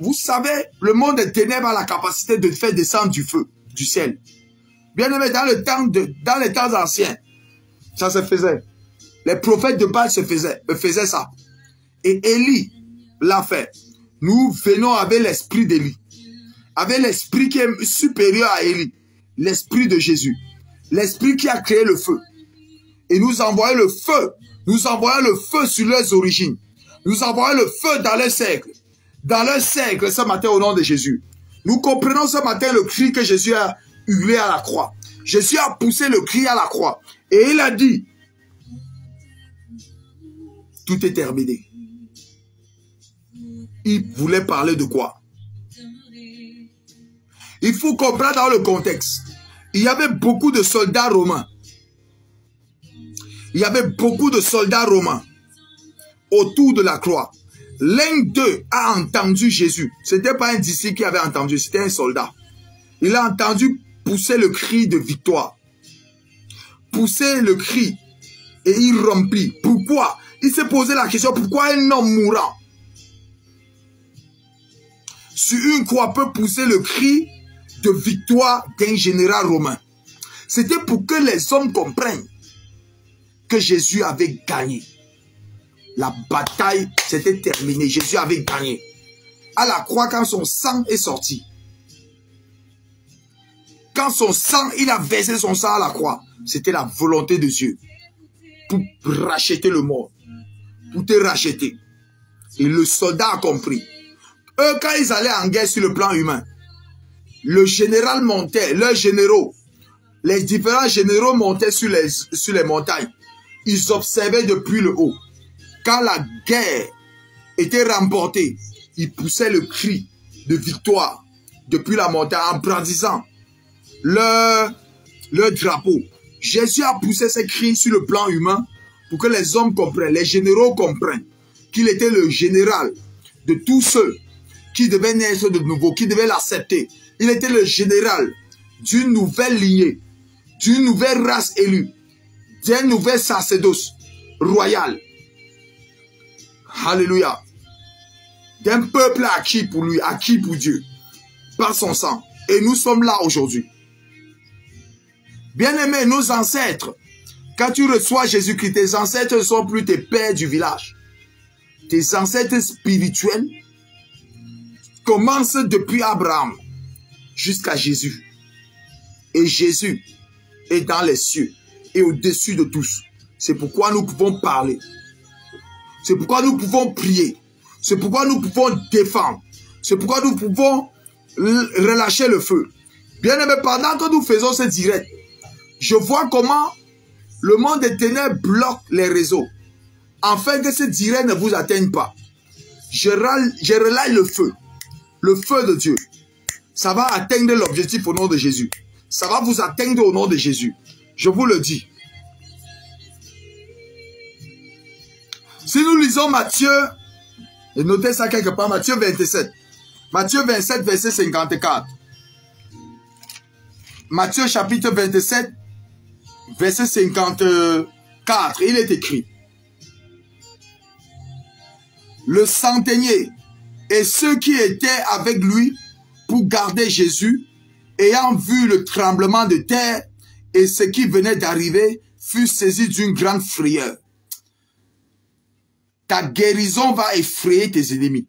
vous savez, le monde des ténèbres a la capacité de faire descendre du feu, du ciel. Bien aimé, dans les temps anciens, ça se faisait. Les prophètes de Baal faisaient ça. Et Élie l'a fait. Nous venons avec l'esprit d'Élie. Avec l'esprit qui est supérieur à Élie. L'esprit de Jésus. L'esprit qui a créé le feu. Et nous envoyons le feu. Nous envoyons le feu sur leurs origines. Nous envoyons le feu dans leur cercle. Dans leur cercle ce matin au nom de Jésus. Nous comprenons ce matin le cri que Jésus a hurlé à la croix. Jésus a poussé le cri à la croix. Et il a dit, tout est terminé. Il voulait parler de quoi? Il faut comprendre dans le contexte. Il y avait beaucoup de soldats romains. Il y avait beaucoup de soldats romains autour de la croix. L'un d'eux a entendu Jésus. Ce n'était pas un disciple qui avait entendu, c'était un soldat. Il a entendu pousser le cri de victoire. Pousser le cri et il rompit. Pourquoi? Il s'est posé la question, pourquoi un homme mourant sur une croix peut pousser le cri de victoire d'un général romain? C'était pour que les hommes comprennent que Jésus avait gagné. La bataille s'était terminée. Jésus avait gagné. À la croix, quand son sang est sorti, quand son sang, il a versé son sang à la croix, c'était la volonté de Dieu pour racheter le monde, pour te racheter. Et le soldat a compris. Eux, quand ils allaient en guerre sur le plan humain, le général montait, leurs généraux, les différents généraux montaient sur les montagnes. Ils observaient depuis le haut. Quand la guerre était remportée, ils poussaient le cri de victoire depuis la montagne en brandissant leur drapeau. Jésus a poussé ces cris sur le plan humain pour que les hommes comprennent, les généraux comprennent qu'il était le général de tous ceux qui devaient naître de nouveau, qui devaient l'accepter. Il était le général d'une nouvelle lignée, d'une nouvelle race élue, d'un nouvel sacerdoce royal. Alléluia. D'un peuple acquis pour lui, acquis pour Dieu, par son sang. Et nous sommes là aujourd'hui. Bien-aimés, nos ancêtres, quand tu reçois Jésus-Christ, tes ancêtres ne sont plus tes pères du village. Tes ancêtres spirituels commencent depuis Abraham jusqu'à Jésus. Et Jésus est dans les cieux et au-dessus de tous. C'est pourquoi nous pouvons parler. C'est pourquoi nous pouvons prier. C'est pourquoi nous pouvons défendre. C'est pourquoi nous pouvons relâcher le feu. Bien-aimé, pendant que nous faisons ce direct, je vois comment le monde des ténèbres bloque les réseaux, afin que ce direct ne vous atteigne pas. Je relâche le feu de Dieu. Ça va atteindre l'objectif au nom de Jésus. Ça va vous atteindre au nom de Jésus. Je vous le dis. Si nous lisons Matthieu, et notez ça quelque part, Matthieu 27. Matthieu 27, verset 54. Matthieu chapitre 27, verset 54. Il est écrit: le centenier et ceux qui étaient avec lui pour garder Jésus, ayant vu le tremblement de terre et ce qui venait d'arriver, furent saisis d'une grande frayeur. Ta guérison va effrayer tes ennemis.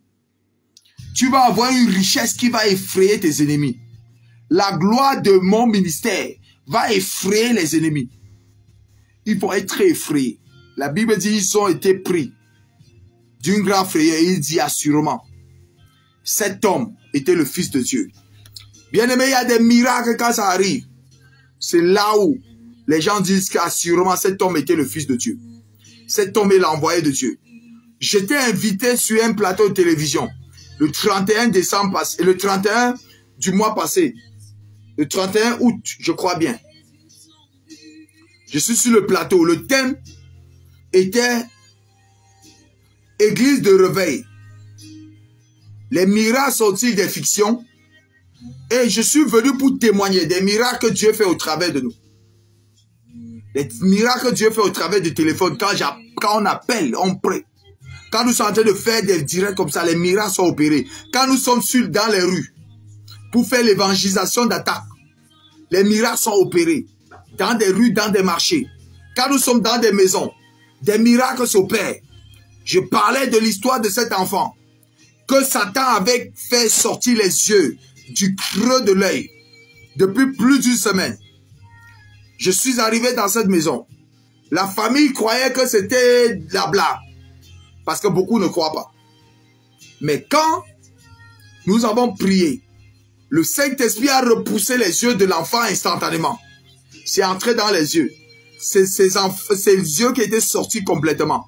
Tu vas avoir une richesse qui va effrayer tes ennemis. La gloire de mon ministère va effrayer les ennemis. Il faut être effrayé. La Bible dit qu'ils ont été pris d'une grande frayeur. Il dit assurément, cet homme était le Fils de Dieu. Bien aimé, il y a des miracles quand ça arrive. C'est là où les gens disent qu'assurément cet homme était le Fils de Dieu. Cet homme est l'envoyé de Dieu. J'étais invité sur un plateau de télévision le 31 décembre passé, le 31 du mois passé, le 31 août, je crois bien. Je suis sur le plateau. Le thème était Église de réveil. Les miracles sont-ils des fictions? Et je suis venu pour témoigner des miracles que Dieu fait au travers de nous. Les miracles que Dieu fait au travers du téléphone, quand on appelle, on prie. Quand nous sommes en train de faire des directs comme ça, les miracles sont opérés. Quand nous sommes dans les rues pour faire l'évangélisation d'attaque, les miracles sont opérés. Dans des rues, dans des marchés. Quand nous sommes dans des maisons, des miracles s'opèrent. Je parlais de l'histoire de cet enfant que Satan avait fait sortir les yeux du creux de l'œil depuis plus d'une semaine. Je suis arrivé dans cette maison. La famille croyait que c'était la blague. Parce que beaucoup ne croient pas. Mais quand nous avons prié, le Saint-Esprit a repoussé les yeux de l'enfant instantanément. C'est entré dans les yeux. C'est ces yeux qui étaient sortis complètement.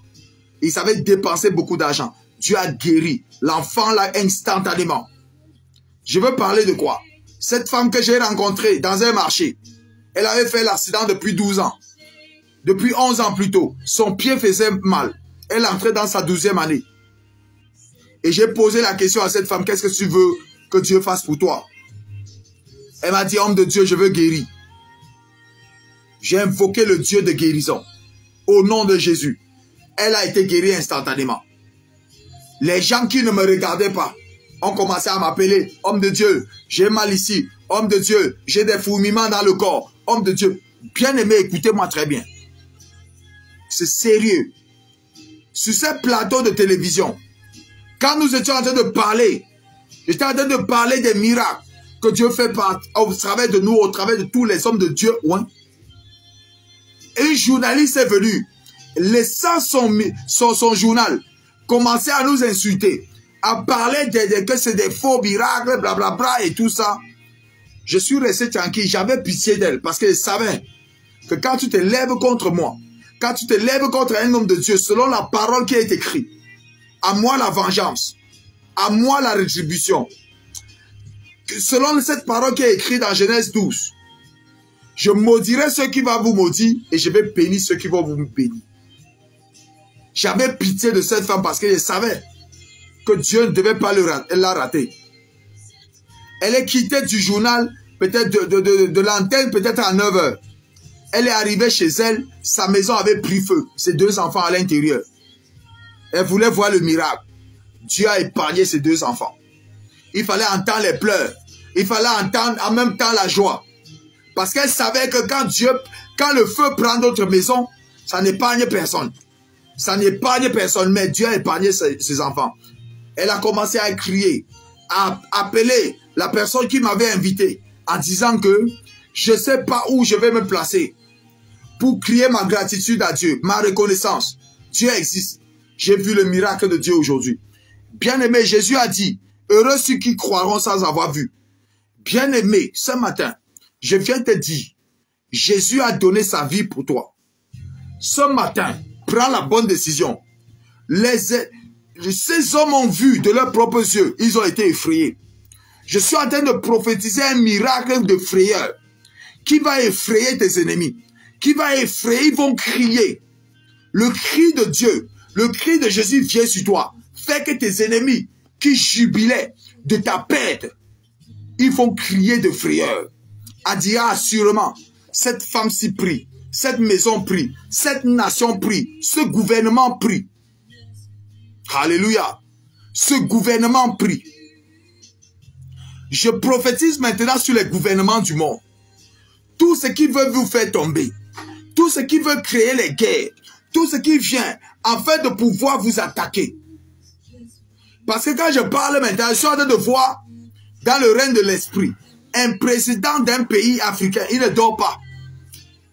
Ils avaient dépensé beaucoup d'argent. Dieu a guéri l'enfant là instantanément. Je veux parler de quoi? Cette femme que j'ai rencontrée dans un marché, elle avait fait l'accident depuis 12 ans. Depuis 11 ans plus tôt, son pied faisait mal. Elle entrait dans sa 12e année. Et j'ai posé la question à cette femme, qu'est-ce que tu veux que Dieu fasse pour toi? Elle m'a dit, homme de Dieu, je veux guérir. J'ai invoqué le Dieu de guérison. Au nom de Jésus. elle a été guérie instantanément. Les gens qui ne me regardaient pas ont commencé à m'appeler homme de Dieu, j'ai mal ici, homme de Dieu, j'ai des fourmillements dans le corps, homme de Dieu. Bien aimé, écoutez-moi très bien. C'est sérieux. Sur ces plateaux de télévision, quand nous étions en train de parler, j'étais en train de parler des miracles que Dieu fait au travers de nous, au travers de tous les hommes de Dieu. Ouais. Et un journaliste est venu, laissant son journal, commencer à nous insulter, à parler que c'est des faux miracles, blablabla et tout ça. Je suis resté tranquille, j'avais pitié d'elle parce que je savais que quand tu te lèves contre moi, quand tu te lèves contre un homme de Dieu, selon la parole qui est écrite, à moi la vengeance, à moi la rétribution. Selon cette parole qui est écrite dans Genèse 12, je maudirai ceux qui vont vous maudire et je vais bénir ceux qui vont vous bénir. J'avais pitié de cette femme parce que je savais que Dieu ne devait pas la rater. Elle est quittée du journal, peut-être de l'antenne, peut-être à 9 h. Elle est arrivée chez elle, sa maison avait pris feu, ses 2 enfants à l'intérieur. Elle voulait voir le miracle. Dieu a épargné ses 2 enfants. Il fallait entendre les pleurs. Il fallait entendre en même temps la joie. Parce qu'elle savait que quand le feu prend notre maison, ça n'épargne personne. Ça n'épargne personne, mais Dieu a épargné ses enfants. Elle a commencé à crier, à appeler la personne qui m'avait invité en disant que je ne sais pas où je vais me placer pour crier ma gratitude à Dieu, ma reconnaissance. Dieu existe. J'ai vu le miracle de Dieu aujourd'hui. Bien-aimé, Jésus a dit, heureux ceux qui croiront sans avoir vu. Bien-aimé, ce matin, je viens te dire, Jésus a donné sa vie pour toi. Ce matin, prends la bonne décision. Ces hommes ont vu de leurs propres yeux, ils ont été effrayés. Je suis en train de prophétiser un miracle de frayeur qui va effrayer tes ennemis, qui va effrayer, ils vont crier. Le cri de Dieu, le cri de Jésus vient sur toi, fait que tes ennemis qui jubilaient de ta perte, ils vont crier de frayeur. Adia, assurément, cette femme-ci prie, cette maison prie, cette nation prie, ce gouvernement prie. Alléluia. Ce gouvernement prie. Je prophétise maintenant sur les gouvernements du monde. Tout ce qui veut vous faire tomber, tout ce qui veut créer les guerres, tout ce qui vient afin de pouvoir vous attaquer. Parce que quand je parle maintenant, je suis en train de voir dans le règne de l'esprit, un président d'un pays africain, il ne dort pas.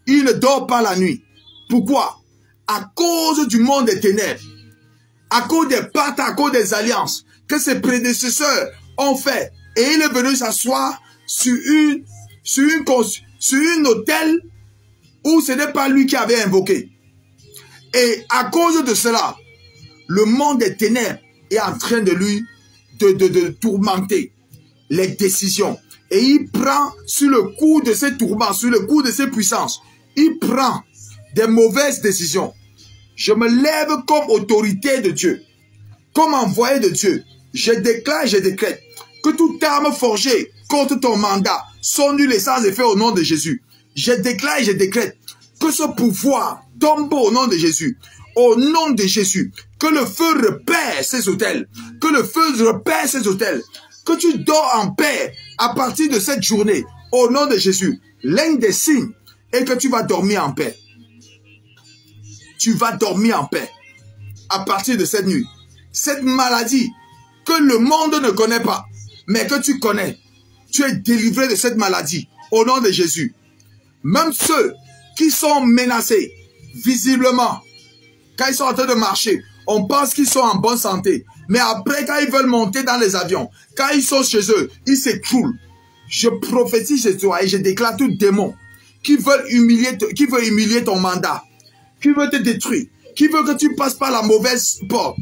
Il ne dort pas la nuit. Pourquoi? À cause du monde des ténèbres, à cause des pactes, à cause des alliances que ses prédécesseurs ont fait. Et il est venu s'asseoir sur un hôtel où ce n'est pas lui qui avait invoqué. Et à cause de cela, le monde des ténèbres est en train de lui de tourmenter les décisions. Et il prend sur le coup de ses tourments, sur le coup de ses puissances, il prend des mauvaises décisions. Je me lève comme autorité de Dieu, comme envoyé de Dieu. Je déclare, je décrète que toute arme forgée contre ton mandat soit nulle et sans effet au nom de Jésus. Je déclare et je décrète que ce pouvoir tombe au nom de Jésus. Au nom de Jésus, que le feu repère ces hôtels, que le feu repère ces hôtels, que tu dors en paix à partir de cette journée, au nom de Jésus. L'un des signes est que tu vas dormir en paix. Tu vas dormir en paix à partir de cette nuit. Cette maladie que le monde ne connaît pas, mais que tu connais, tu es délivré de cette maladie au nom de Jésus. Même ceux qui sont menacés visiblement, quand ils sont en train de marcher, on pense qu'ils sont en bonne santé. Mais après, quand ils veulent monter dans les avions, quand ils sont chez eux, ils s'écroulent. Je prophétise chez toi et je déclare tout démon qui veut humilier ton mandat, qui veut te détruire, qui veut que tu passes par la mauvaise porte.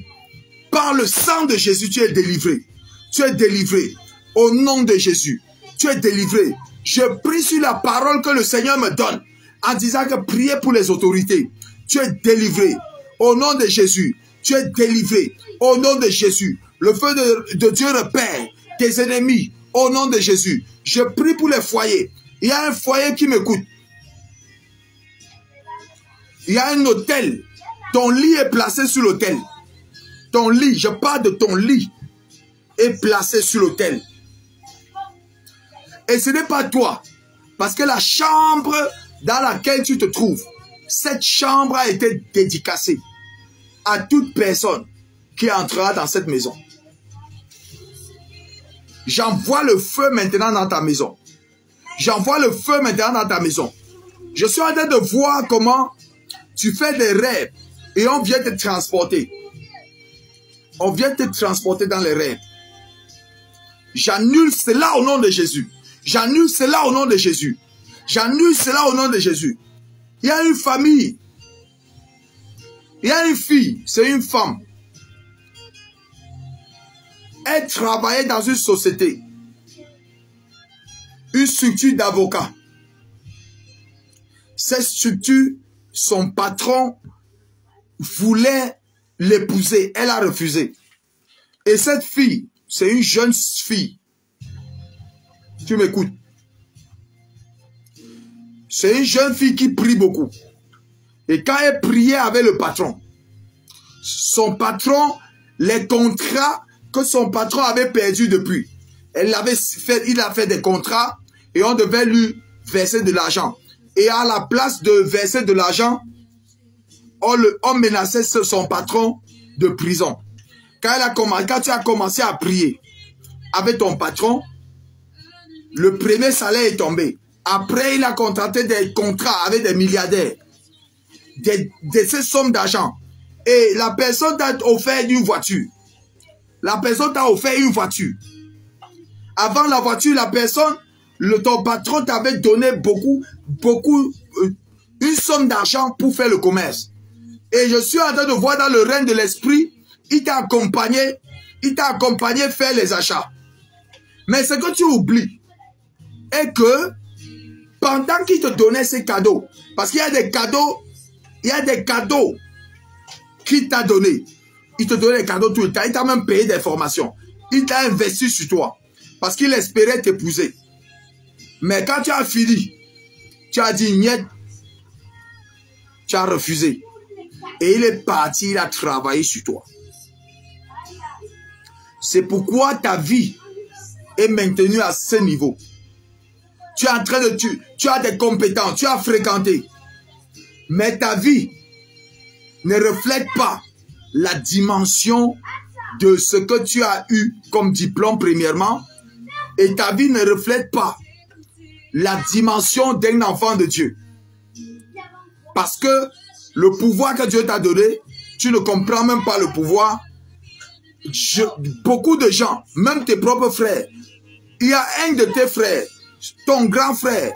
Par le sang de Jésus, tu es délivré. Tu es délivré. Au nom de Jésus, tu es délivré. Je prie sur la parole que le Seigneur me donne en disant que priez pour les autorités. Tu es délivré. Au nom de Jésus, tu es délivré. Au nom de Jésus, le feu de Dieu repère tes ennemis. Au nom de Jésus, je prie pour les foyers. Il y a un foyer qui m'écoute. Il y a un hôtel Ton lit est placé sur l'autel. Ton lit, je parle de ton lit, est placé sur l'autel. Et ce n'est pas toi. Parce que la chambre dans laquelle tu te trouves, cette chambre a été dédicacée à toute personne qui entrera dans cette maison. J'envoie le feu maintenant dans ta maison. J'envoie le feu maintenant dans ta maison. Je suis en train de voir comment tu fais des rêves et on vient te transporter. On vient te transporter dans les rêves. J'annule cela au nom de Jésus. J'annule cela au nom de Jésus. J'annule cela au nom de Jésus. Il y a une famille. Il y a une fille, c'est une femme. Elle travaillait dans une société. Une structure d'avocats. Cette structure, son patron voulait l'épouser. Elle a refusé. Et cette fille, c'est une jeune fille. Tu m'écoutes? C'est une jeune fille qui prie beaucoup. Et quand elle priait avec le patron, son patron, les contrats que son patron avait perdus depuis, il a fait des contrats et on devait lui verser de l'argent. Et à la place de verser de l'argent, on menaçait son patron de prison. Quand tu as commencé à prier avec ton patron, le premier salaire est tombé. Après, il a contracté des contrats avec des milliardaires. Ces sommes d'argent. Et la personne t'a offert une voiture. La personne t'a offert une voiture. Avant la voiture, la personne, ton patron t'avait donné une somme d'argent pour faire le commerce. Et je suis en train de voir dans le règne de l'esprit, il t'a accompagné faire les achats. Mais ce que tu oublies est que pendant qu'il te donnait ces cadeaux, parce qu'il y a des cadeaux qu'il t'a donné. Il te donnait des cadeaux tout le temps. Il t'a même payé des formations. Il t'a investi sur toi. Parce qu'il espérait t'épouser. Mais quand tu as fini, tu as dit niet. Tu as refusé. Et il est parti, il a travaillé sur toi. C'est pourquoi ta vie est maintenue à ce niveau. Tu es en train de... Tu as des compétences, tu as fréquenté. Mais ta vie ne reflète pas la dimension de ce que tu as eu comme diplôme premièrement. Et ta vie ne reflète pas la dimension d'un enfant de Dieu. Parce que le pouvoir que Dieu t'a donné, tu ne comprends même pas le pouvoir. Beaucoup de gens, même tes propres frères, il y a un de tes frères, ton grand frère,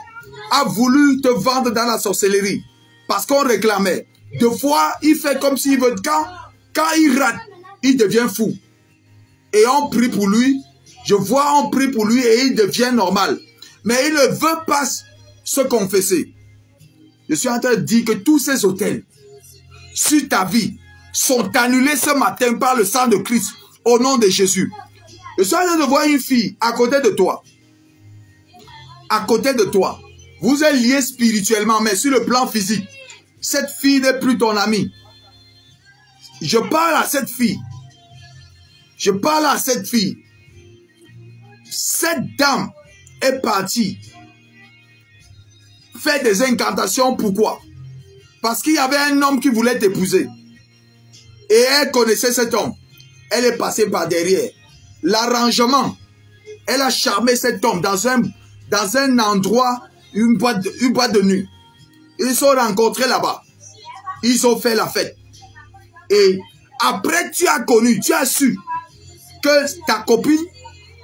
a voulu te vendre dans la sorcellerie. Parce qu'on réclamait. Deux fois, il fait comme s'il veut. Quand il rate, il devient fou. Et on prie pour lui. Je vois, on prie pour lui et il devient normal. Mais il ne veut pas se confesser. Je suis en train de dire que tous ces hôtels sur ta vie sont annulés ce matin par le sang de Christ au nom de Jésus. Je suis en train de voir une fille à côté de toi. À côté de toi. Vous êtes liés spirituellement, mais sur le plan physique. Cette fille n'est plus ton amie. Je parle à cette fille. Je parle à cette fille. Cette dame est partie faire des incantations. Pourquoi? Parce qu'il y avait un homme qui voulait t'épouser. Et elle connaissait cet homme. Elle est passée par derrière. L'arrangement. Elle a charmé cet homme dans un endroit, une boîte de nuit. Ils se sont rencontrés là-bas. Ils ont fait la fête. Et après, tu as connu, tu as su que ta copine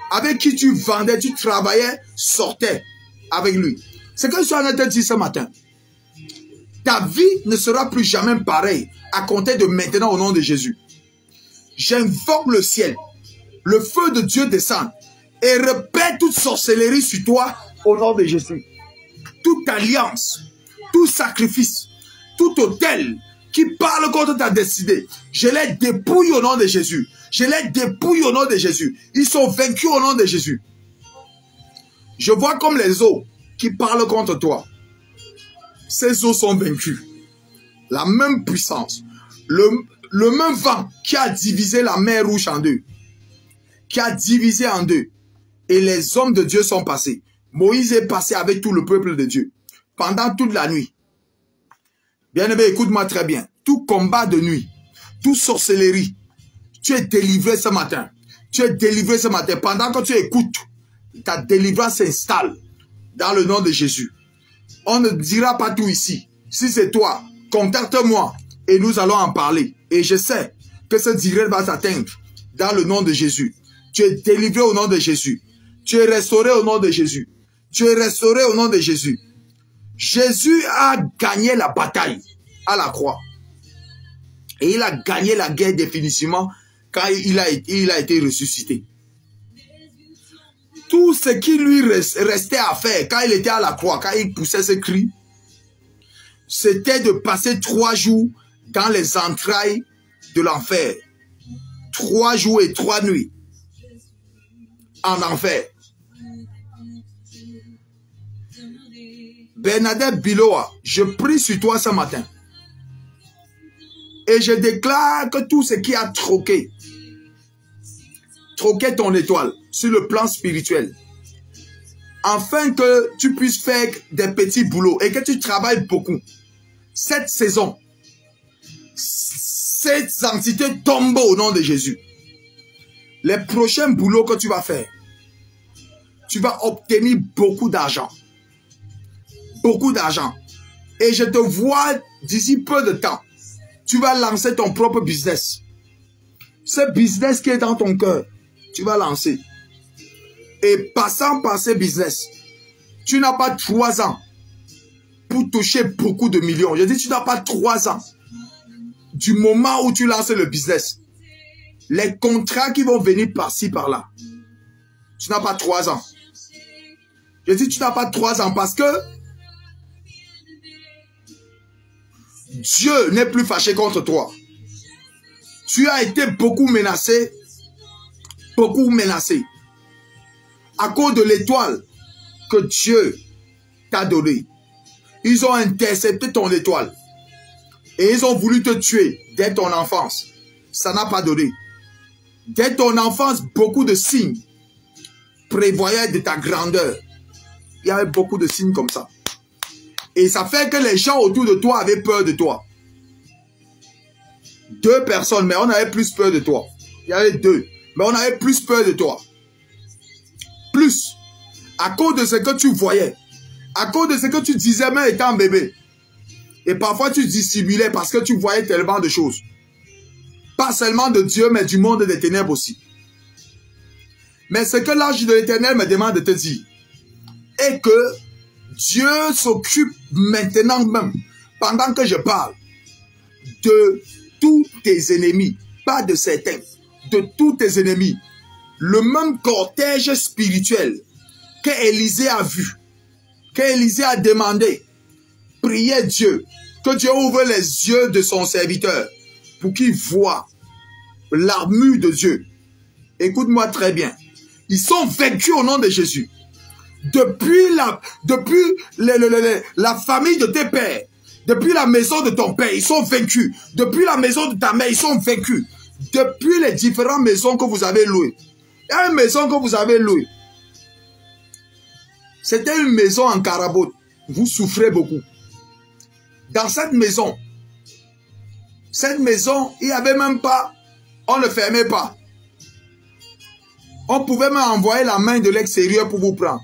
avec qui tu vendais, tu travaillais, sortait avec lui. C'est que je suis en train de te dire ce matin. Ta vie ne sera plus jamais pareille à compter de maintenant au nom de Jésus. J'invoque le ciel. Le feu de Dieu descend et repère toute sorcellerie sur toi au nom de Jésus. Toute alliance, tout sacrifice, tout autel qui parle contre ta destinée, je les dépouille au nom de Jésus. Je les dépouille au nom de Jésus. Ils sont vaincus au nom de Jésus. Je vois comme les eaux qui parlent contre toi. Ces eaux sont vaincues. La même puissance, le même vent qui a divisé la mer Rouge en deux, qui a divisé en deux, et les hommes de Dieu sont passés. Moïse est passé avec tout le peuple de Dieu pendant toute la nuit. Bien-aimé, écoute-moi très bien. Tout combat de nuit, toute sorcellerie, tu es délivré ce matin. Tu es délivré ce matin. Pendant que tu écoutes, ta délivrance s'installe dans le nom de Jésus. On ne dira pas tout ici. Si c'est toi, contacte-moi et nous allons en parler. Et je sais que ce direct va t'atteindre dans le nom de Jésus. Tu es délivré au nom de Jésus. Tu es restauré au nom de Jésus. Tu es restauré au nom de Jésus. Jésus a gagné la bataille à la croix. Et il a gagné la guerre définitivement quand il a été ressuscité. Tout ce qui lui restait à faire quand il était à la croix, quand il poussait ses cris, c'était de passer 3 jours dans les entrailles de l'enfer. 3 jours et 3 nuits en enfer. Bernadette Biloa, je prie sur toi ce matin. Et je déclare que tout ce qui a troqué ton étoile sur le plan spirituel, afin que tu puisses faire des petits boulots et que tu travailles beaucoup, cette saison, cette entité tombe au nom de Jésus. Les prochains boulots que tu vas faire, tu vas obtenir beaucoup d'argent. Beaucoup d'argent. Et je te vois d'ici peu de temps, tu vas lancer ton propre business. Ce business qui est dans ton cœur, tu vas lancer. Et passant par ce business, tu n'as pas 3 ans pour toucher beaucoup de millions. Je dis, tu n'as pas 3 ans. Du moment où tu lances le business, les contrats qui vont venir par-ci, par-là, tu n'as pas 3 ans. Je dis, tu n'as pas 3 ans parce que Dieu n'est plus fâché contre toi. Tu as été beaucoup menacé. Beaucoup menacé. À cause de l'étoile que Dieu t'a donnée. Ils ont intercepté ton étoile. Et ils ont voulu te tuer dès ton enfance. Ça n'a pas donné. Dès ton enfance, beaucoup de signes prévoyaient de ta grandeur. Il y avait beaucoup de signes comme ça. Et ça fait que les gens autour de toi avaient peur de toi. 2 personnes, mais on avait plus peur de toi. Il y avait 2, mais on avait plus peur de toi. Plus. À cause de ce que tu voyais. À cause de ce que tu disais même étant bébé. Et parfois tu dissimulais parce que tu voyais tellement de choses. Pas seulement de Dieu, mais du monde des ténèbres aussi. Mais ce que l'ange de l'Éternel me demande de te dire est que Dieu s'occupe maintenant même, pendant que je parle, de tous tes ennemis, pas de certains, de tous tes ennemis. Le même cortège spirituel qu'Élisée a vu, qu'Élisée a demandé, priez Dieu, que Dieu ouvre les yeux de son serviteur pour qu'il voie l'armure de Dieu. Écoute-moi très bien. Ils sont vaincus au nom de Jésus. Depuis la famille de tes pères, depuis la maison de ton père, ils sont vaincus. Depuis la maison de ta mère, ils sont vaincus. Depuis les différentes maisons que vous avez louées. Il y a une maison que vous avez louée. C'était une maison en carabote. Vous souffrez beaucoup. Dans cette maison, il n'y avait même pas, on ne fermait pas. On pouvait même envoyer la main de l'extérieur pour vous prendre.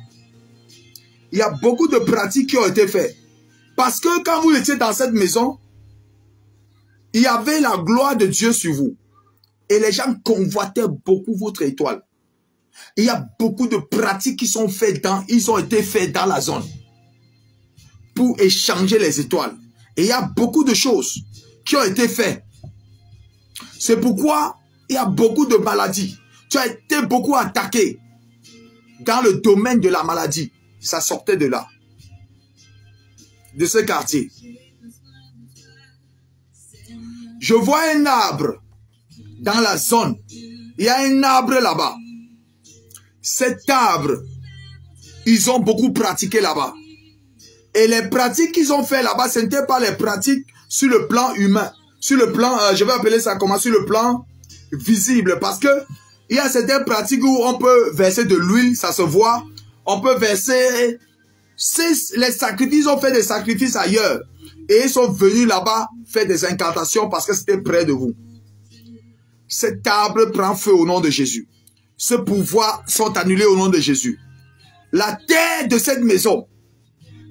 Il y a beaucoup de pratiques qui ont été faites. Parce que quand vous étiez dans cette maison, il y avait la gloire de Dieu sur vous. Et les gens convoitaient beaucoup votre étoile. Il y a beaucoup de pratiques qui sont faites ils ont été faites dans la zone. Pour échanger les étoiles. Et il y a beaucoup de choses qui ont été faites. C'est pourquoi il y a beaucoup de maladies. Tu as été beaucoup attaqué dans le domaine de la maladie. Ça sortait de là. De ce quartier. Je vois un arbre dans la zone. Il y a un arbre là-bas. Cet arbre, ils ont beaucoup pratiqué là-bas. Et les pratiques qu'ils ont fait là-bas, ce n'étaient pas les pratiques sur le plan humain. sur le plan, je vais appeler ça comment, sur le plan visible, parce que il y a certaines pratiques où on peut verser de l'huile, ça se voit. On peut verser... Les sacrifices ont fait des sacrifices ailleurs. Et ils sont venus là-bas faire des incantations parce que c'était près de vous. Cette table prend feu au nom de Jésus. Ce pouvoir sont annulés au nom de Jésus. La terre de cette maison.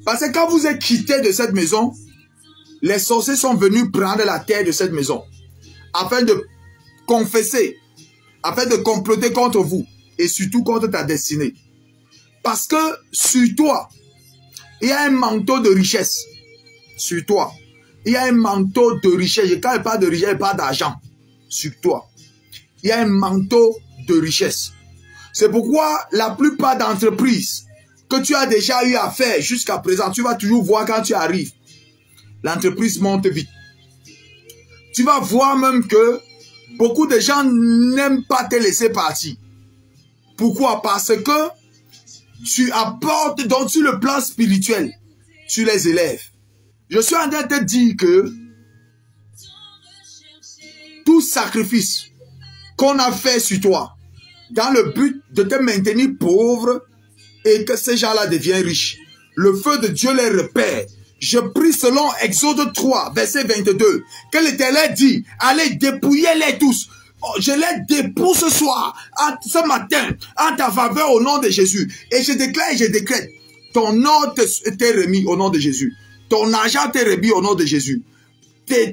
Parce que quand vous êtes quitté de cette maison, les sorciers sont venus prendre la terre de cette maison. Afin de confesser, afin de comploter contre vous et surtout contre ta destinée. Parce que sur toi, il y a un manteau de richesse. Sur toi, il y a un manteau de richesse. Et quand il parle de richesse, il parle d'argent. Sur toi, il y a un manteau de richesse. C'est pourquoi la plupart d'entreprises que tu as déjà eu à faire jusqu'à présent, tu vas toujours voir quand tu arrives. L'entreprise monte vite. Tu vas voir même que beaucoup de gens n'aiment pas te laisser partir. Pourquoi? Parce que tu apportes, donc sur le plan spirituel, tu les élèves. Je suis en train de te dire que tout sacrifice qu'on a fait sur toi, dans le but de te maintenir pauvre et que ces gens-là deviennent riches, le feu de Dieu les repère. Je prie selon Exode 3, verset 22, que l'Éternel dit, allez dépouillez-les tous. Je les dépouille ce soir, ce matin, en ta faveur au nom de Jésus. Et je déclare et je décrète, ton or t'est remis au nom de Jésus. Ton argent t'est remis au nom de Jésus. Tes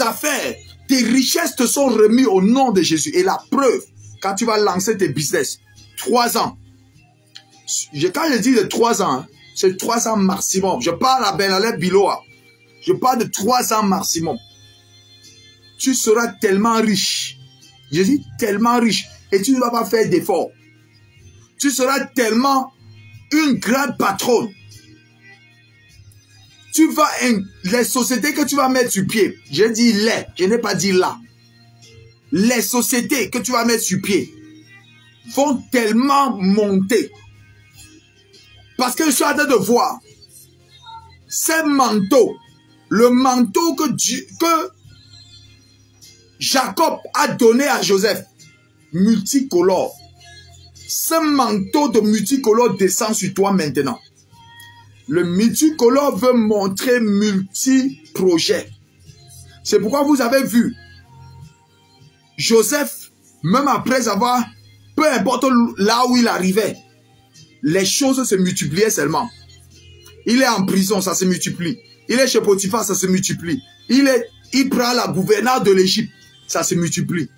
affaires, tes richesses te sont remises au nom de Jésus. Et la preuve, quand tu vas lancer tes business, 3 ans. Quand je dis de 3 ans, c'est 3 ans maximum. Je parle à Benaleb Biloa. Je parle de 3 ans maximum. Tu seras tellement riche. Je dis tellement riche. Et tu ne vas pas faire d'efforts. Tu seras tellement une grande patronne. Les sociétés que tu vas mettre sur pied. Je dis les. Je n'ai pas dit là. Les sociétés que tu vas mettre sur pied vont tellement monter. Parce que je suis en train de voir ces manteaux. Le manteau que Jacob a donné à Joseph, multicolore. Ce manteau de multicolore descend sur toi maintenant. Le multicolore veut montrer multi-projets. C'est pourquoi vous avez vu Joseph, même après avoir, peu importe là où il arrivait, les choses se multipliaient seulement. Il est en prison, ça se multiplie. Il est chez Potiphar, ça se multiplie. Il prend la gouverneur de l'Égypte, ça se multiplie.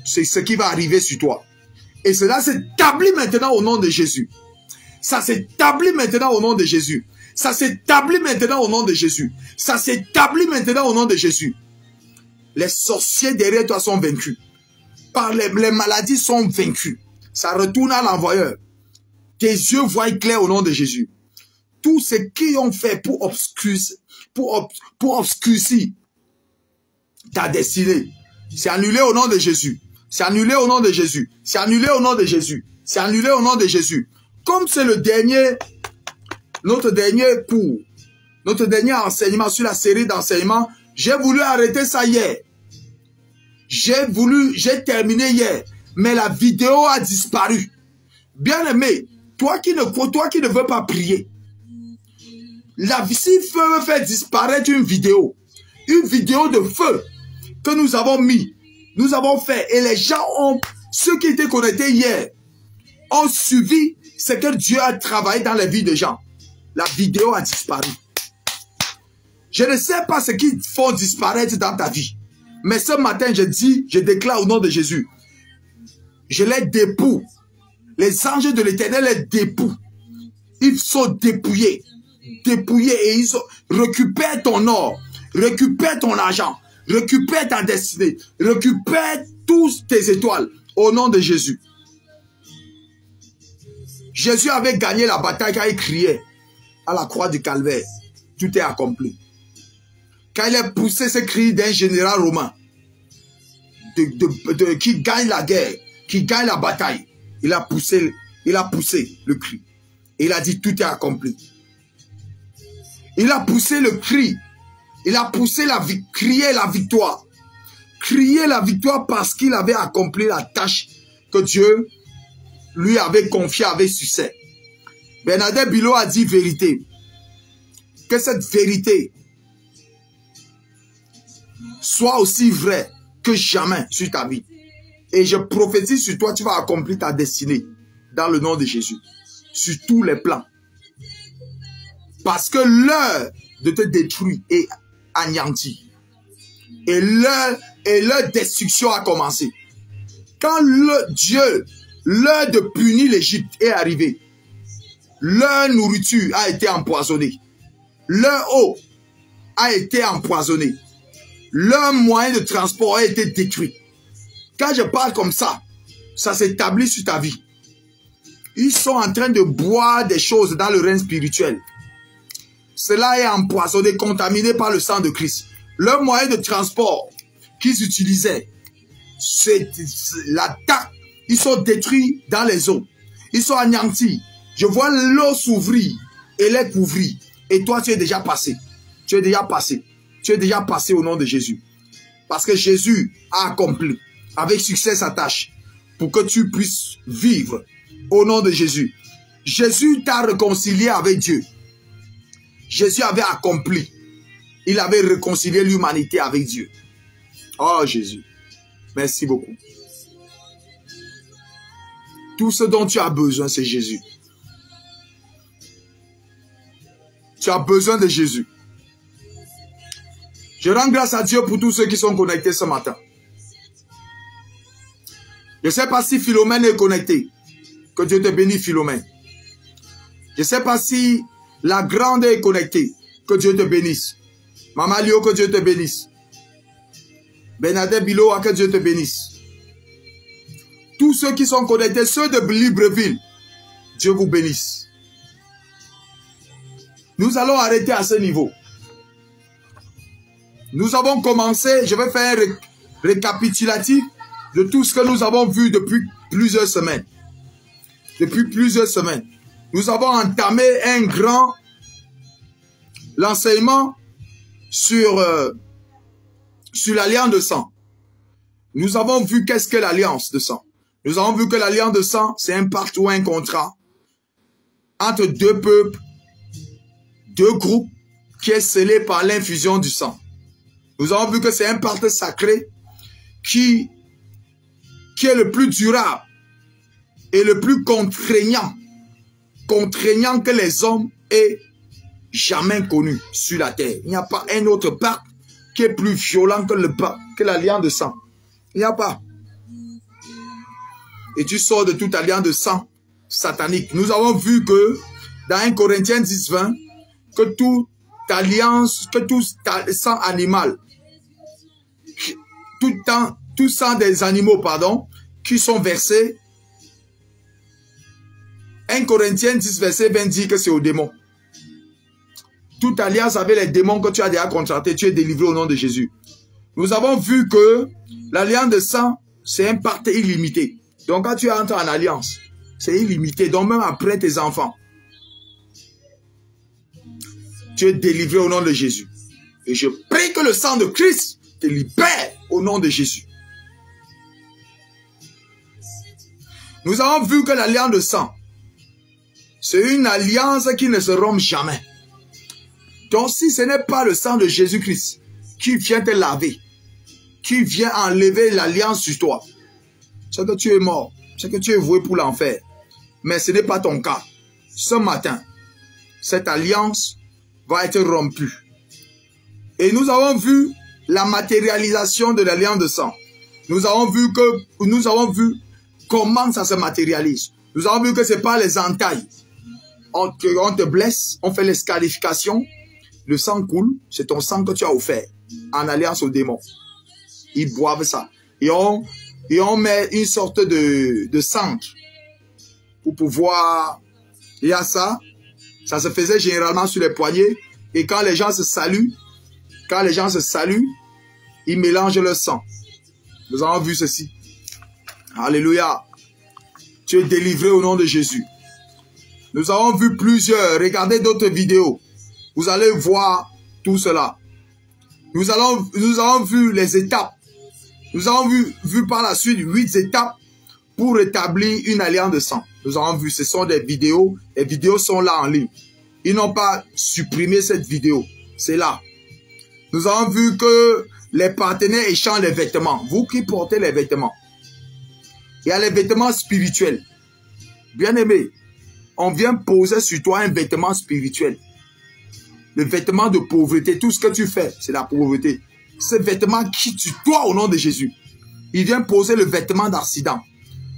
C'est ce qui va arriver sur toi. Et cela s'établit maintenant au nom de Jésus. Ça s'établit maintenant au nom de Jésus. Ça s'établit maintenant au nom de Jésus. Ça s'établit maintenant au nom de Jésus. Les sorciers derrière toi sont vaincus. Les maladies sont vaincues. Ça retourne à l'envoyeur. Tes yeux voient clair au nom de Jésus. Tout ce qu'ils ont fait pour obscurcir ta destinée, c'est annulé au nom de Jésus. C'est annulé au nom de Jésus. C'est annulé au nom de Jésus. C'est annulé au nom de Jésus. Comme c'est notre dernier cours, notre dernier enseignement sur la série d'enseignements, j'ai voulu arrêter ça hier. J'ai terminé hier, mais la vidéo a disparu. Bien-aimé, toi qui ne veux pas prier, si feu veut faire disparaître une vidéo de feu que nous avons mis, nous avons fait, et les gens ceux qui étaient connectés hier, ont suivi ce que Dieu a travaillé dans la vie des gens. La vidéo a disparu. Je ne sais pas ce qui font disparaître dans ta vie. Mais ce matin, je déclare au nom de Jésus. Je les dépouille. Les anges de l'Éternel les dépouillent. Ils sont dépouillés. Dépouillés et ils récupèrent ton or. Récupère ton argent. Récupère ta destinée. Récupère toutes tes étoiles. Au nom de Jésus. Jésus avait gagné la bataille quand il criait à la croix du Calvaire. Tout est accompli. Quand il a poussé ce cri d'un général romain qui gagne la guerre, qui gagne la bataille, il a poussé le cri. Et il a dit tout est accompli. Il a poussé le cri. Il a poussé la vie, crié la victoire. Crier la victoire parce qu'il avait accompli la tâche que Dieu lui avait confiée avec succès. Bernadette Bilot a dit vérité. Que cette vérité soit aussi vraie que jamais sur ta vie. Et je prophétise sur toi, tu vas accomplir ta destinée dans le nom de Jésus. Sur tous les plans. Parce que l'heure de te détruire est anéantie. Et leur destruction a commencé. Quand l'heure de punir l'Égypte est arrivée, leur nourriture a été empoisonnée. Leur eau a été empoisonnée. Leur moyen de transport a été détruit. Quand je parle comme ça, ça s'établit sur ta vie. Ils sont en train de boire des choses dans le règne spirituel. Cela est empoisonné, contaminé par le sang de Christ. Leur moyen de transport qu'ils utilisaient, c'est l'attaque. Ils sont détruits dans les eaux. Ils sont anéantis. Je vois l'eau s'ouvrir et les couvrir. Et toi, tu es déjà passé. Tu es déjà passé. Tu es déjà passé au nom de Jésus. Parce que Jésus a accompli avec succès sa tâche pour que tu puisses vivre au nom de Jésus. Jésus t'a réconcilié avec Dieu. Jésus avait accompli. Il avait réconcilié l'humanité avec Dieu. Oh Jésus, merci beaucoup. Tout ce dont tu as besoin, c'est Jésus. Tu as besoin de Jésus. Je rends grâce à Dieu pour tous ceux qui sont connectés ce matin. Je ne sais pas si Philomène est connectée. Que Dieu te bénisse, Philomène. Je ne sais pas si la grande est connectée. Que Dieu te bénisse. Maman Lio, que Dieu te bénisse. Bernadette Bilot, que Dieu te bénisse. Tous ceux qui sont connectés, ceux de Libreville, Dieu vous bénisse. Nous allons arrêter à ce niveau. Nous avons commencé, je vais faire un récapitulatif de tout ce que nous avons vu depuis plusieurs semaines. Depuis plusieurs semaines. Nous avons entamé un grand l'enseignement sur l'alliance de sang. Nous avons vu qu'est-ce que l'alliance de sang. Nous avons vu que l'alliance de sang, c'est un pacte ou un contrat entre deux peuples, deux groupes, qui est scellé par l'infusion du sang. Nous avons vu que c'est un pacte sacré qui est le plus durable et le plus contraignant que les hommes aient jamais connu sur la terre. Il n'y a pas un autre pacte qui est plus violent que l'alliance de sang. Il n'y a pas. Et tu sors de toute alliance de sang satanique. Nous avons vu que dans 1 Corinthiens 10, 20, que toute alliance, que tout sang animal, tout sang des animaux, pardon, qui sont versés, 1 Corinthiens 10, verset 20 dit que c'est aux démons. Toute alliance avec les démons que tu as déjà contracté, tu es délivré au nom de Jésus. Nous avons vu que l'alliance de sang, c'est un pacte illimité. Donc quand tu entres en alliance, c'est illimité. Donc même après tes enfants, tu es délivré au nom de Jésus. Et je prie que le sang de Christ te libère au nom de Jésus. Nous avons vu que l'alliance de sang, c'est une alliance qui ne se rompt jamais. Donc si ce n'est pas le sang de Jésus-Christ qui vient te laver, qui vient enlever l'alliance sur toi, c'est que tu es mort, c'est que tu es voué pour l'enfer. Mais ce n'est pas ton cas. Ce matin, cette alliance va être rompue. Et nous avons vu la matérialisation de l'alliance de sang. Nous avons vu comment ça se matérialise. Nous avons vu que ce n'est pas les entailles. On te blesse, on fait les scarifications, le sang coule, c'est ton sang que tu as offert en alliance aux démons. Ils boivent ça. Et on met une sorte de centre pour pouvoir... Il y a ça. Ça se faisait généralement sur les poignets. Et quand les gens se saluent, ils mélangent leur sang. Nous avons vu ceci. Alléluia. Tu es délivré au nom de Jésus. Nous avons vu plusieurs. Regardez d'autres vidéos. Vous allez voir tout cela. Nous avons vu les étapes. Nous avons vu par la suite 8 étapes pour établir une alliance de sang. Nous avons vu, ce sont des vidéos. Les vidéos sont là en ligne. Ils n'ont pas supprimé cette vidéo. C'est là. Nous avons vu que les partenaires échangent les vêtements. Vous qui portez les vêtements. Il y a les vêtements spirituels. Bien-aimé, on vient poser sur toi un vêtement spirituel. Le vêtement de pauvreté. Tout ce que tu fais, c'est la pauvreté. Ce vêtement qui tue toi au nom de Jésus. Il vient poser le vêtement d'accident.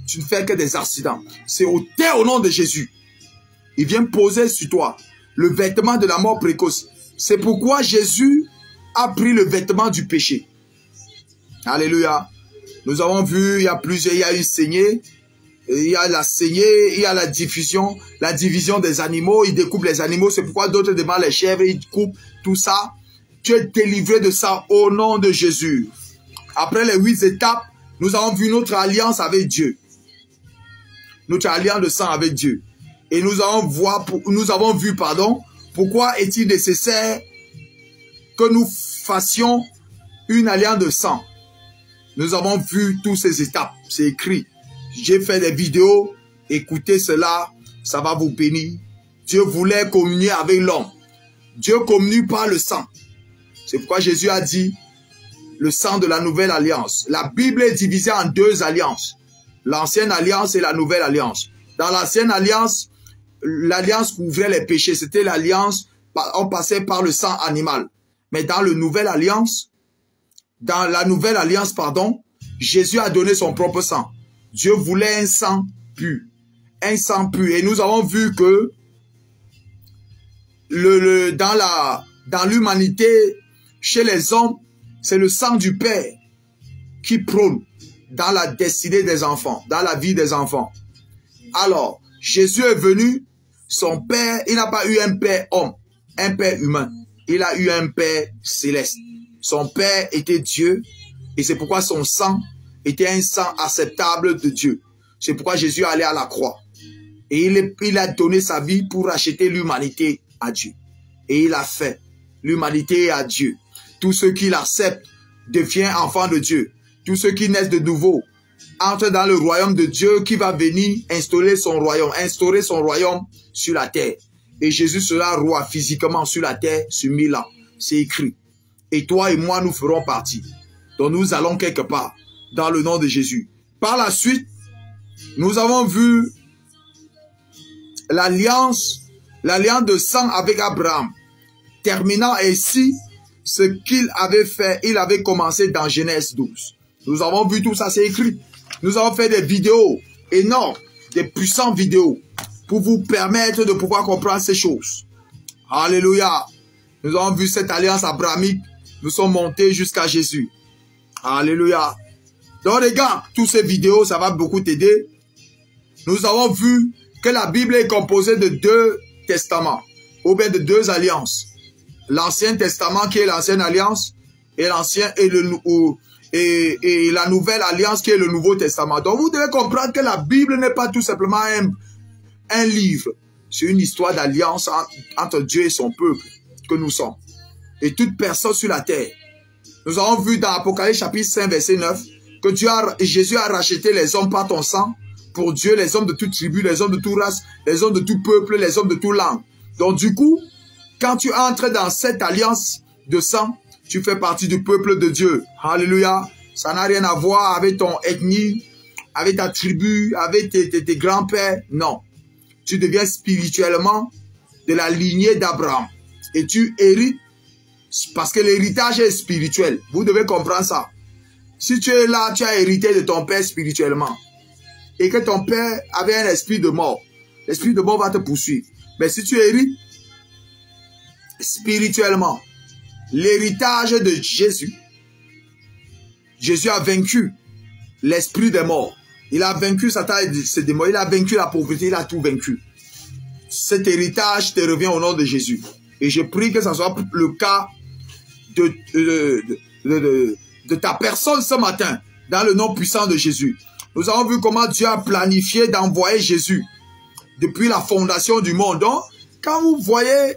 Tu ne fais que des accidents. C'est ôté au nom de Jésus. Il vient poser sur toi le vêtement de la mort précoce. C'est pourquoi Jésus a pris le vêtement du péché. Alléluia. Nous avons vu, il y a plusieurs, il y a une saignée. Il y a la saignée, il y a la division des animaux. Il découpe les animaux. C'est pourquoi d'autres demandent les chèvres. Il coupe tout ça. Tu es délivré de ça au nom de Jésus. Après les 8 étapes, nous avons vu notre alliance avec Dieu. Notre alliance de sang avec Dieu. Et nous avons vu, pourquoi est-il nécessaire que nous fassions une alliance de sang. Nous avons vu toutes ces étapes. C'est écrit. J'ai fait des vidéos. Écoutez cela. Ça va vous bénir. Dieu voulait communier avec l'homme. Dieu communie par le sang. C'est pourquoi Jésus a dit le sang de la nouvelle alliance. La Bible est divisée en 2 alliances. L'ancienne alliance et la nouvelle alliance. Dans l'ancienne alliance, l'alliance couvrait les péchés. C'était l'alliance, on passait par le sang animal. Mais dans la nouvelle alliance, Jésus a donné son propre sang. Dieu voulait un sang pur. Un sang pur. Et nous avons vu que dans l'humanité, chez les hommes, c'est le sang du Père qui prône dans la destinée des enfants, dans la vie des enfants. Alors, Jésus est venu, son Père, il n'a pas eu un Père homme, un Père humain. Il a eu un Père céleste. Son Père était Dieu et c'est pourquoi son sang était un sang acceptable de Dieu. C'est pourquoi Jésus est allé à la croix. Et il a donné sa vie pour racheter l'humanité à Dieu. Et il a fait l'humanité à Dieu. Tous ceux qui l'acceptent deviennent enfants de Dieu. Tous ceux qui naissent de nouveau entrent dans le royaume de Dieu qui va venir instaurer son royaume sur la terre. Et Jésus sera roi physiquement sur la terre sur 1000 ans. C'est écrit. Et toi et moi, nous ferons partie. Donc nous allons quelque part dans le nom de Jésus. Par la suite, nous avons vu l'alliance de sang avec Abraham, terminant ainsi ce qu'il avait fait. Il avait commencé dans Genèse 12. Nous avons vu tout ça, c'est écrit. Nous avons fait des vidéos énormes, des puissantes vidéos, pour vous permettre de pouvoir comprendre ces choses. Alléluia. Nous avons vu cette alliance abrahamique. Nous sommes montés jusqu'à Jésus. Alléluia. Donc regarde, toutes ces vidéos, ça va beaucoup t'aider. Nous avons vu que la Bible est composée de 2 testaments, ou bien de 2 alliances. L'Ancien Testament qui est l'Ancienne Alliance et la Nouvelle Alliance qui est le Nouveau Testament. Donc vous devez comprendre que la Bible n'est pas tout simplement un livre. C'est une histoire d'alliance entre Dieu et son peuple que nous sommes. Et toute personne sur la terre. Nous avons vu dans Apocalypse chapitre 5 verset 9 que Jésus a racheté les hommes par ton sang. Pour Dieu, les hommes de toute tribu, les hommes de toute race, les hommes de tout peuple, les hommes de toute langue. Donc du coup, quand tu entres dans cette alliance de sang, tu fais partie du peuple de Dieu. Alléluia. Ça n'a rien à voir avec ton ethnie, avec ta tribu, avec tes grands-pères. Non. Tu deviens spirituellement de la lignée d'Abraham. Et tu hérites, parce que l'héritage est spirituel. Vous devez comprendre ça. Si tu es là, tu as hérité de ton père spirituellement. Et que ton père avait un esprit de mort. L'esprit de mort va te poursuivre. Mais si tu hérites spirituellement l'héritage de Jésus, Jésus a vaincu l'esprit des morts. Il a vaincu Satan et ses démons. Il a vaincu la pauvreté. Il a tout vaincu. Cet héritage te revient au nom de Jésus. Et je prie que ce soit le cas de ta personne ce matin, dans le nom puissant de Jésus. Nous avons vu comment Dieu a planifié d'envoyer Jésus depuis la fondation du monde. Donc, quand vous voyez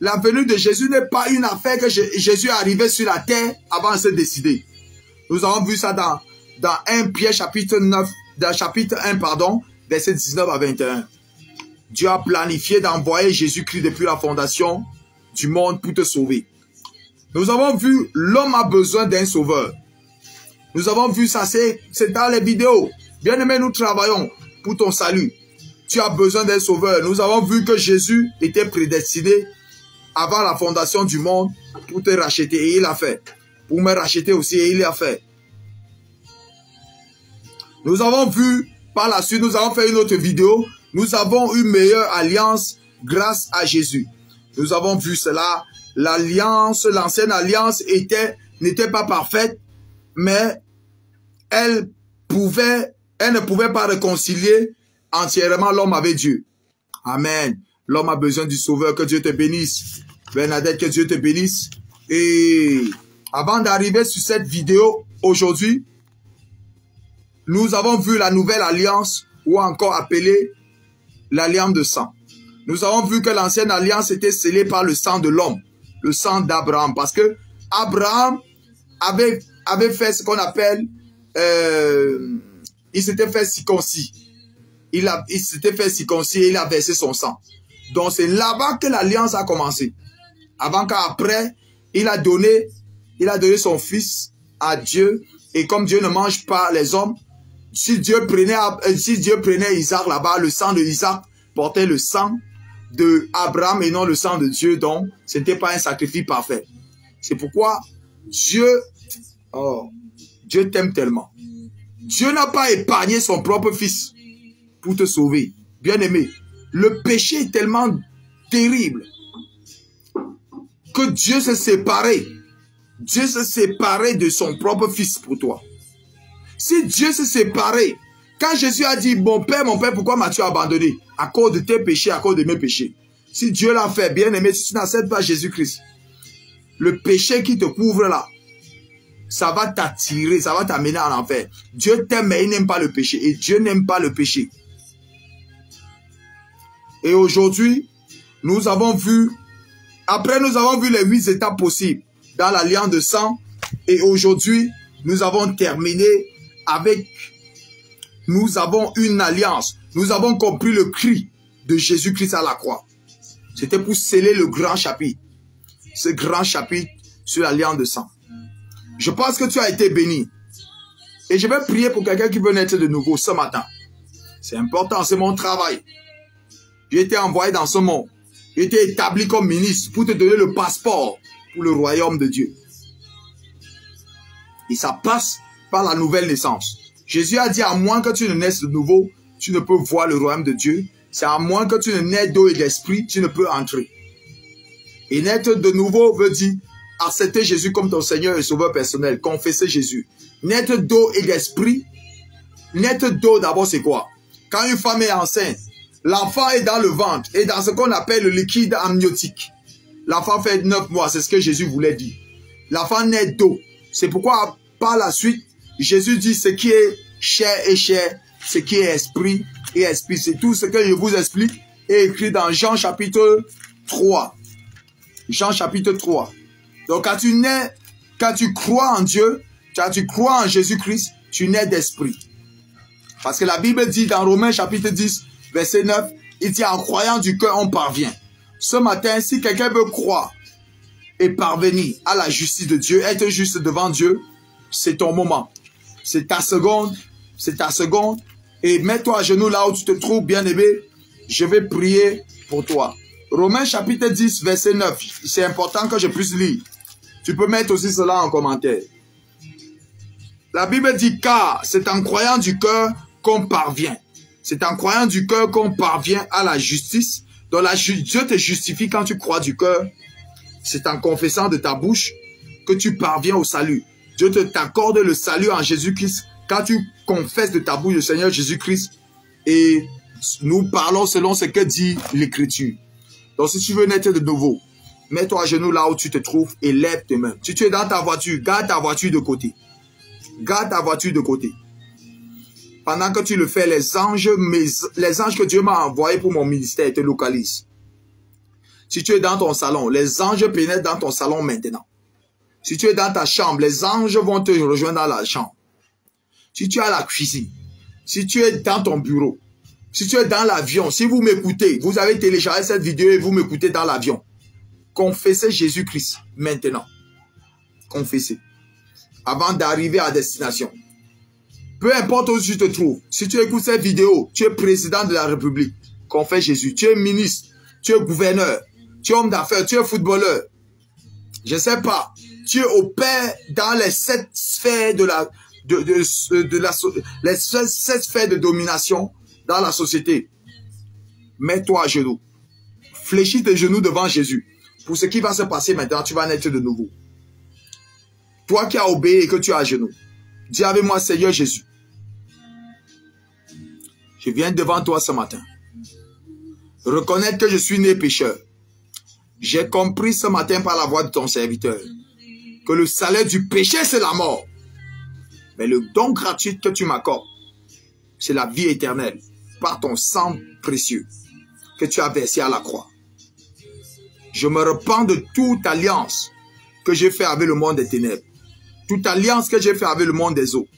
La venue de Jésus n'est pas une affaire que Jésus est arrivé sur la terre avant de se décider. Nous avons vu ça dans 1 Pierre chapitre 9, dans chapitre 1, pardon, verset 19 à 21. Dieu a planifié d'envoyer Jésus-Christ depuis la fondation du monde pour te sauver. Nous avons vu l'homme a besoin d'un sauveur. Nous avons vu ça, c'est dans les vidéos. Bien aimé, nous travaillons pour ton salut. Tu as besoin d'un sauveur. Nous avons vu que Jésus était prédestiné avant la fondation du monde pour te racheter. Et il l'a fait. Pour me racheter aussi, et il l'a fait. Nous avons vu, par la suite, nous avons fait une autre vidéo. Nous avons une meilleure alliance grâce à Jésus. Nous avons vu cela. L'alliance, l'ancienne alliance n'était pas parfaite, mais elle ne pouvait pas réconcilier entièrement l'homme avec Dieu. Amen. L'homme a besoin du sauveur. Que Dieu te bénisse. Bernadette, que Dieu te bénisse. Et avant d'arriver sur cette vidéo aujourd'hui, nous avons vu la nouvelle alliance, ou encore appelée l'alliance de sang. Nous avons vu que l'ancienne alliance était scellée par le sang de l'homme, le sang d'Abraham, parce que Abraham avait fait ce qu'on appelle, il s'était fait circoncis. Il s'était fait circoncis et il a versé son sang. Donc c'est là-bas que l'alliance a commencé. Avant qu'après, il a donné son fils à Dieu. Et comme Dieu ne mange pas les hommes, si Dieu prenait Isaac là-bas, le sang de Isaac portait le sang de Abraham et non le sang de Dieu. Donc, ce n'était pas un sacrifice parfait. C'est pourquoi Dieu t'aime tellement. Dieu n'a pas épargné son propre fils pour te sauver. Bien-aimé, le péché est tellement terrible que Dieu s'est séparé. Dieu s'est séparé de son propre fils pour toi. Si Dieu s'est séparé, quand Jésus a dit, mon Père, pourquoi m'as-tu abandonné? À cause de tes péchés, à cause de mes péchés. Si Dieu l'a fait, bien-aimé, si tu n'acceptes pas Jésus-Christ, le péché qui te couvre là, ça va t'attirer, ça va t'amener en enfer. Dieu t'aime, mais il n'aime pas le péché. Et Dieu n'aime pas le péché. Et aujourd'hui, nous avons vu les 8 étapes possibles dans l'alliance de sang. Et aujourd'hui, nous avons terminé avec, nous avons une alliance. Nous avons compris le cri de Jésus-Christ à la croix. C'était pour sceller le grand chapitre. Ce grand chapitre sur l'alliance de sang. Je pense que tu as été béni. Et je vais prier pour quelqu'un qui veut naître de nouveau ce matin. C'est important, c'est mon travail. J'ai été envoyé dans ce monde. J'ai été établi comme ministre pour te donner le passeport pour le royaume de Dieu. Et ça passe par la nouvelle naissance. Jésus a dit, à moins que tu ne naisses de nouveau, tu ne peux voir le royaume de Dieu. C'est à moins que tu ne naisses d'eau et d'esprit, tu ne peux entrer. Et naître de nouveau veut dire accepter Jésus comme ton Seigneur et Sauveur personnel. Confesser Jésus. Naître d'eau et d'esprit. Naître d'eau d'abord c'est quoi? Quand une femme est enceinte, l'enfant est dans le ventre et dans ce qu'on appelle le liquide amniotique. L'enfant fait 9 mois, c'est ce que Jésus voulait dire. L'enfant naît d'eau. C'est pourquoi par la suite, Jésus dit ce qui est chair est chair, ce qui est esprit et esprit. C'est tout ce que je vous explique est écrit dans Jean chapitre 3. Jean chapitre 3. Donc quand tu nais, quand tu crois en Dieu, quand tu crois en Jésus-Christ, tu nais d'esprit. Parce que la Bible dit dans Romains chapitre 10, verset 9, il dit en croyant du cœur on parvient. Ce matin, si quelqu'un veut croire et parvenir à la justice de Dieu, être juste devant Dieu, c'est ton moment. C'est ta seconde. C'est ta seconde. Et mets-toi à genoux là où tu te trouves, bien-aimé. Je vais prier pour toi. Romains chapitre 10, verset 9. C'est important que je puisse lire. Tu peux mettre aussi cela en commentaire. La Bible dit, car c'est en croyant du cœur qu'on parvient. C'est en croyant du cœur qu'on parvient à la justice. Donc Dieu te justifie quand tu crois du cœur. C'est en confessant de ta bouche que tu parviens au salut. Dieu t'accorde le salut en Jésus-Christ quand tu confesses de ta bouche le Seigneur Jésus-Christ. Et nous parlons selon ce que dit l'Écriture. Donc si tu veux naître de nouveau, mets-toi à genoux là où tu te trouves et lève tes mains. Si tu es dans ta voiture, garde ta voiture de côté. Garde ta voiture de côté. Pendant que tu le fais, les anges que Dieu m'a envoyés pour mon ministère te localisent. Si tu es dans ton salon, les anges pénètrent dans ton salon maintenant. Si tu es dans ta chambre, les anges vont te rejoindre dans la chambre. Si tu es à la cuisine, si tu es dans ton bureau, si tu es dans l'avion, si vous m'écoutez, vous avez téléchargé cette vidéo et vous m'écoutez dans l'avion, confessez Jésus-Christ maintenant. Confessez. Avant d'arriver à destination. Peu importe où tu te trouves, si tu écoutes cette vidéo, tu es président de la République, confesse Jésus. Tu es ministre, tu es gouverneur, tu es homme d'affaires, tu es footballeur. Je ne sais pas. Tu opères dans les 7 sphères les 7 sphères de domination dans la société. Mets-toi à genoux. Fléchis tes genoux devant Jésus. Pour ce qui va se passer maintenant, tu vas naître de nouveau. Toi qui as obéi et que tu es à genoux, dis avec moi, Seigneur Jésus, je viens devant toi ce matin. Reconnaître que je suis né pécheur. J'ai compris ce matin par la voix de ton serviteur que le salaire du péché, c'est la mort. Mais le don gratuit que tu m'accordes, c'est la vie éternelle par ton sang précieux que tu as versé à la croix. Je me repens de toute alliance que j'ai fait avec le monde des ténèbres. Toute alliance que j'ai fait avec le monde des eaux.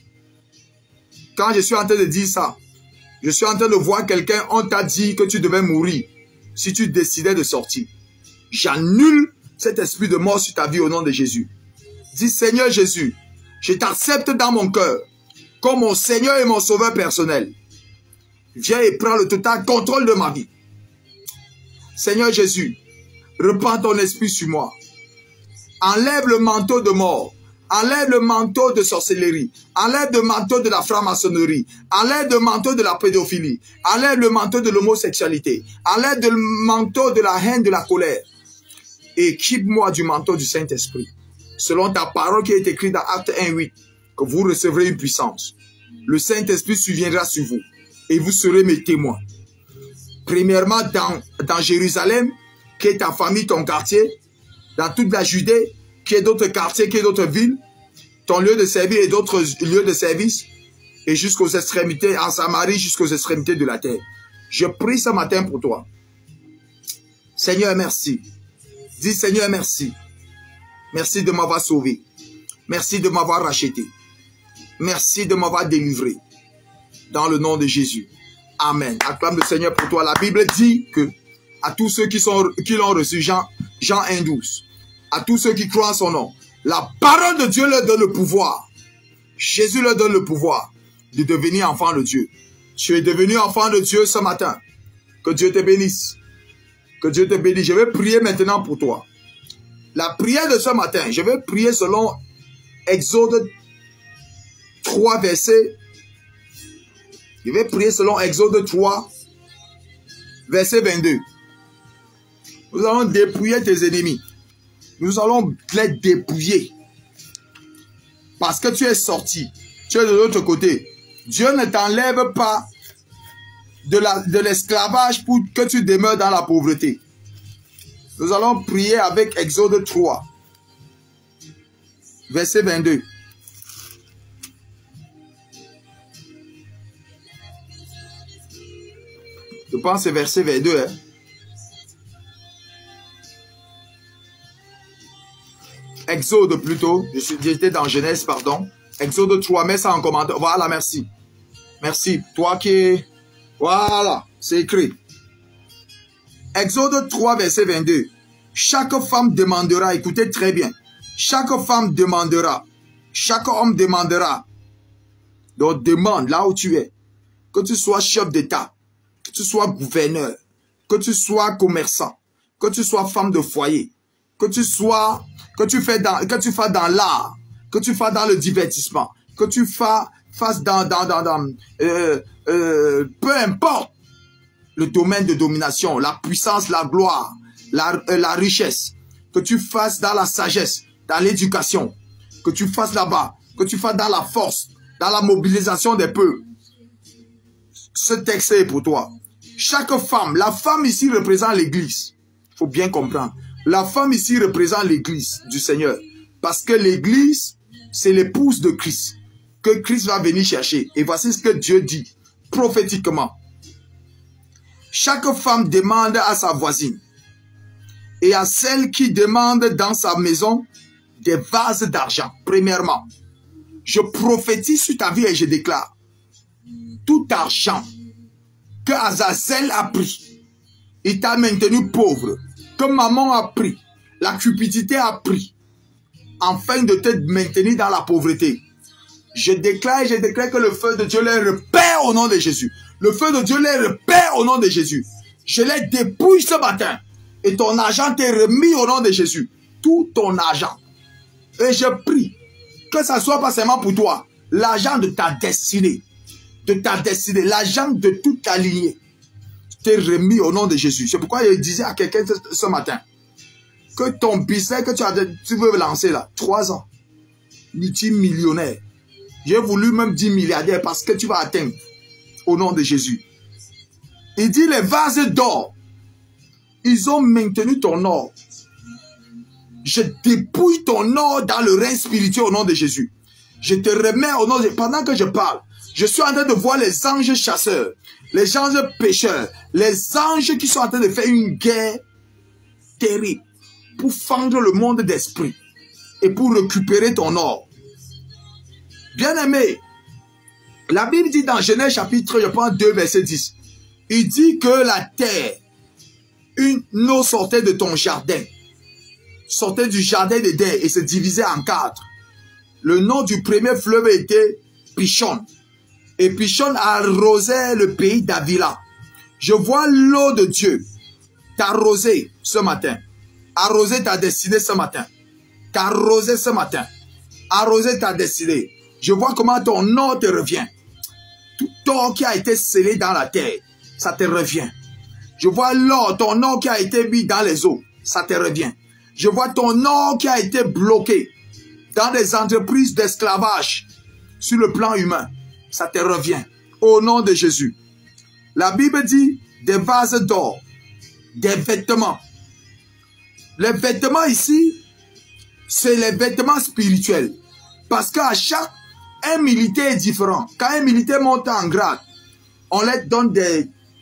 Quand je suis en train de dire ça, je suis en train de voir quelqu'un, on t'a dit que tu devais mourir si tu décidais de sortir. J'annule cet esprit de mort sur ta vie au nom de Jésus. Dis Seigneur Jésus, je t'accepte dans mon cœur comme mon Seigneur et mon Sauveur personnel. Viens et prends le total contrôle de ma vie. Seigneur Jésus, reprends ton esprit sur moi. Enlève le manteau de mort. Enlève le manteau de sorcellerie. Enlève le manteau de la franc-maçonnerie. Enlève le manteau de la pédophilie. Enlève le manteau de l'homosexualité. Enlève le manteau de la haine, de la colère. Et équipe-moi du manteau du Saint-Esprit. Selon ta parole qui est écrite dans Acte 1:8, que vous recevrez une puissance. Le Saint-Esprit surviendra sur vous et vous serez mes témoins. Premièrement, dans Jérusalem, qui est ta famille, ton quartier, dans toute la Judée, qui est d'autres quartiers, qui est d'autres villes, ton lieu de service et d'autres lieux de service, et jusqu'aux extrémités, en Samarie, jusqu'aux extrémités de la terre. Je prie ce matin pour toi. Seigneur, merci. Dis Seigneur, merci. Merci de m'avoir sauvé. Merci de m'avoir racheté. Merci de m'avoir délivré. Dans le nom de Jésus. Amen. Acclame le Seigneur pour toi. La Bible dit que à tous ceux qui l'ont reçu, Jean 1:12, à tous ceux qui croient en son nom, la parole de Dieu leur donne le pouvoir. Jésus leur donne le pouvoir de devenir enfant de Dieu. Tu es devenu enfant de Dieu ce matin. Que Dieu te bénisse. Que Dieu te bénisse. Je vais prier maintenant pour toi. La prière de ce matin, je vais prier selon Exode 3, verset. Je vais prier selon Exode 3, verset 22. Nous allons dépouiller tes ennemis. Nous allons les dépouiller. Parce que tu es sorti. Tu es de l'autre côté. Dieu ne t'enlève pas de l'esclavage pour que tu demeures dans la pauvreté. Nous allons prier avec Exode 3, verset 22. Je pense que c'est verset 22. Hein? Exode plutôt. J'étais dans Genèse, pardon. Exode 3, mets ça en commentaire. Voilà, merci. Merci. Toi qui... Voilà, c'est écrit. Exode 3, verset 22. Chaque femme demandera, écoutez très bien. Chaque femme demandera, chaque homme demandera. Donc demande là où tu es. Que tu sois chef d'État, que tu sois gouverneur, que tu sois commerçant, que tu sois femme de foyer, que tu fasses dans l'art, que tu fasses dans le divertissement, que tu fasses peu importe le domaine de domination, la puissance, la gloire, la richesse, que tu fasses dans la sagesse, dans l'éducation, que tu fasses là-bas, que tu fasses dans la force, dans la mobilisation des peuples. Ce texte est pour toi. Chaque femme, la femme ici représente l'église. Il faut bien comprendre. La femme ici représente l'église du Seigneur. Parce que l'église, c'est l'épouse de Christ. Que Christ va venir chercher. Et voici ce que Dieu dit prophétiquement. Chaque femme demande à sa voisine. Et à celle qui demande dans sa maison des vases d'argent. Premièrement, je prophétise sur ta vie et je déclare, tout argent que Azazel a pris, il t'a maintenu pauvre, que maman a pris, la cupidité a pris, afin de te maintenir dans la pauvreté. Je déclare que le feu de Dieu les repère au nom de Jésus. Le feu de Dieu les repère au nom de Jésus. Je les dépouille ce matin. Et ton argent t'est remis au nom de Jésus. Tout ton argent. Et je prie que ça soit pas seulement pour toi. L'argent de ta destinée. L'argent de toute ta lignée. T'est remis au nom de Jésus. C'est pourquoi je disais à quelqu'un ce matin. Que ton business que tu veux lancer là. 3 ans. Multimillionnaire. J'ai voulu même dire milliardaire parce que tu vas atteindre. Au nom de Jésus. Il dit les vases d'or. Ils ont maintenu ton or. Je dépouille ton or dans le règne spirituel au nom de Jésus. Je te remets au nom de... Pendant que je parle, je suis en train de voir les anges chasseurs, les anges pêcheurs, les anges qui sont en train de faire une guerre terrible pour fendre le monde d'esprit et pour récupérer ton or. Bien-aimé, la Bible dit dans Genèse chapitre, je pense 2, verset 10, il dit que la terre, une eau sortait de ton jardin, sortait du jardin d'Éden et se divisait en 4. Le nom du premier fleuve était Pishon. Et Pishon arrosait le pays d'Avila. Je vois l'eau de Dieu t'arroser ce matin. Arroser ta destinée ce matin. T'arroser ce matin. Arroser ta destinée. Je vois comment ton or te revient. Tout or qui a été scellé dans la terre, ça te revient. Je vois l'or, ton or qui a été mis dans les eaux, ça te revient. Je vois ton or qui a été bloqué dans des entreprises d'esclavage sur le plan humain, ça te revient. Au nom de Jésus. La Bible dit des vases d'or, des vêtements. Les vêtements ici, c'est les vêtements spirituels. Parce qu'à chaque, un militaire est différent. Quand un militaire monte en grade, on leur donne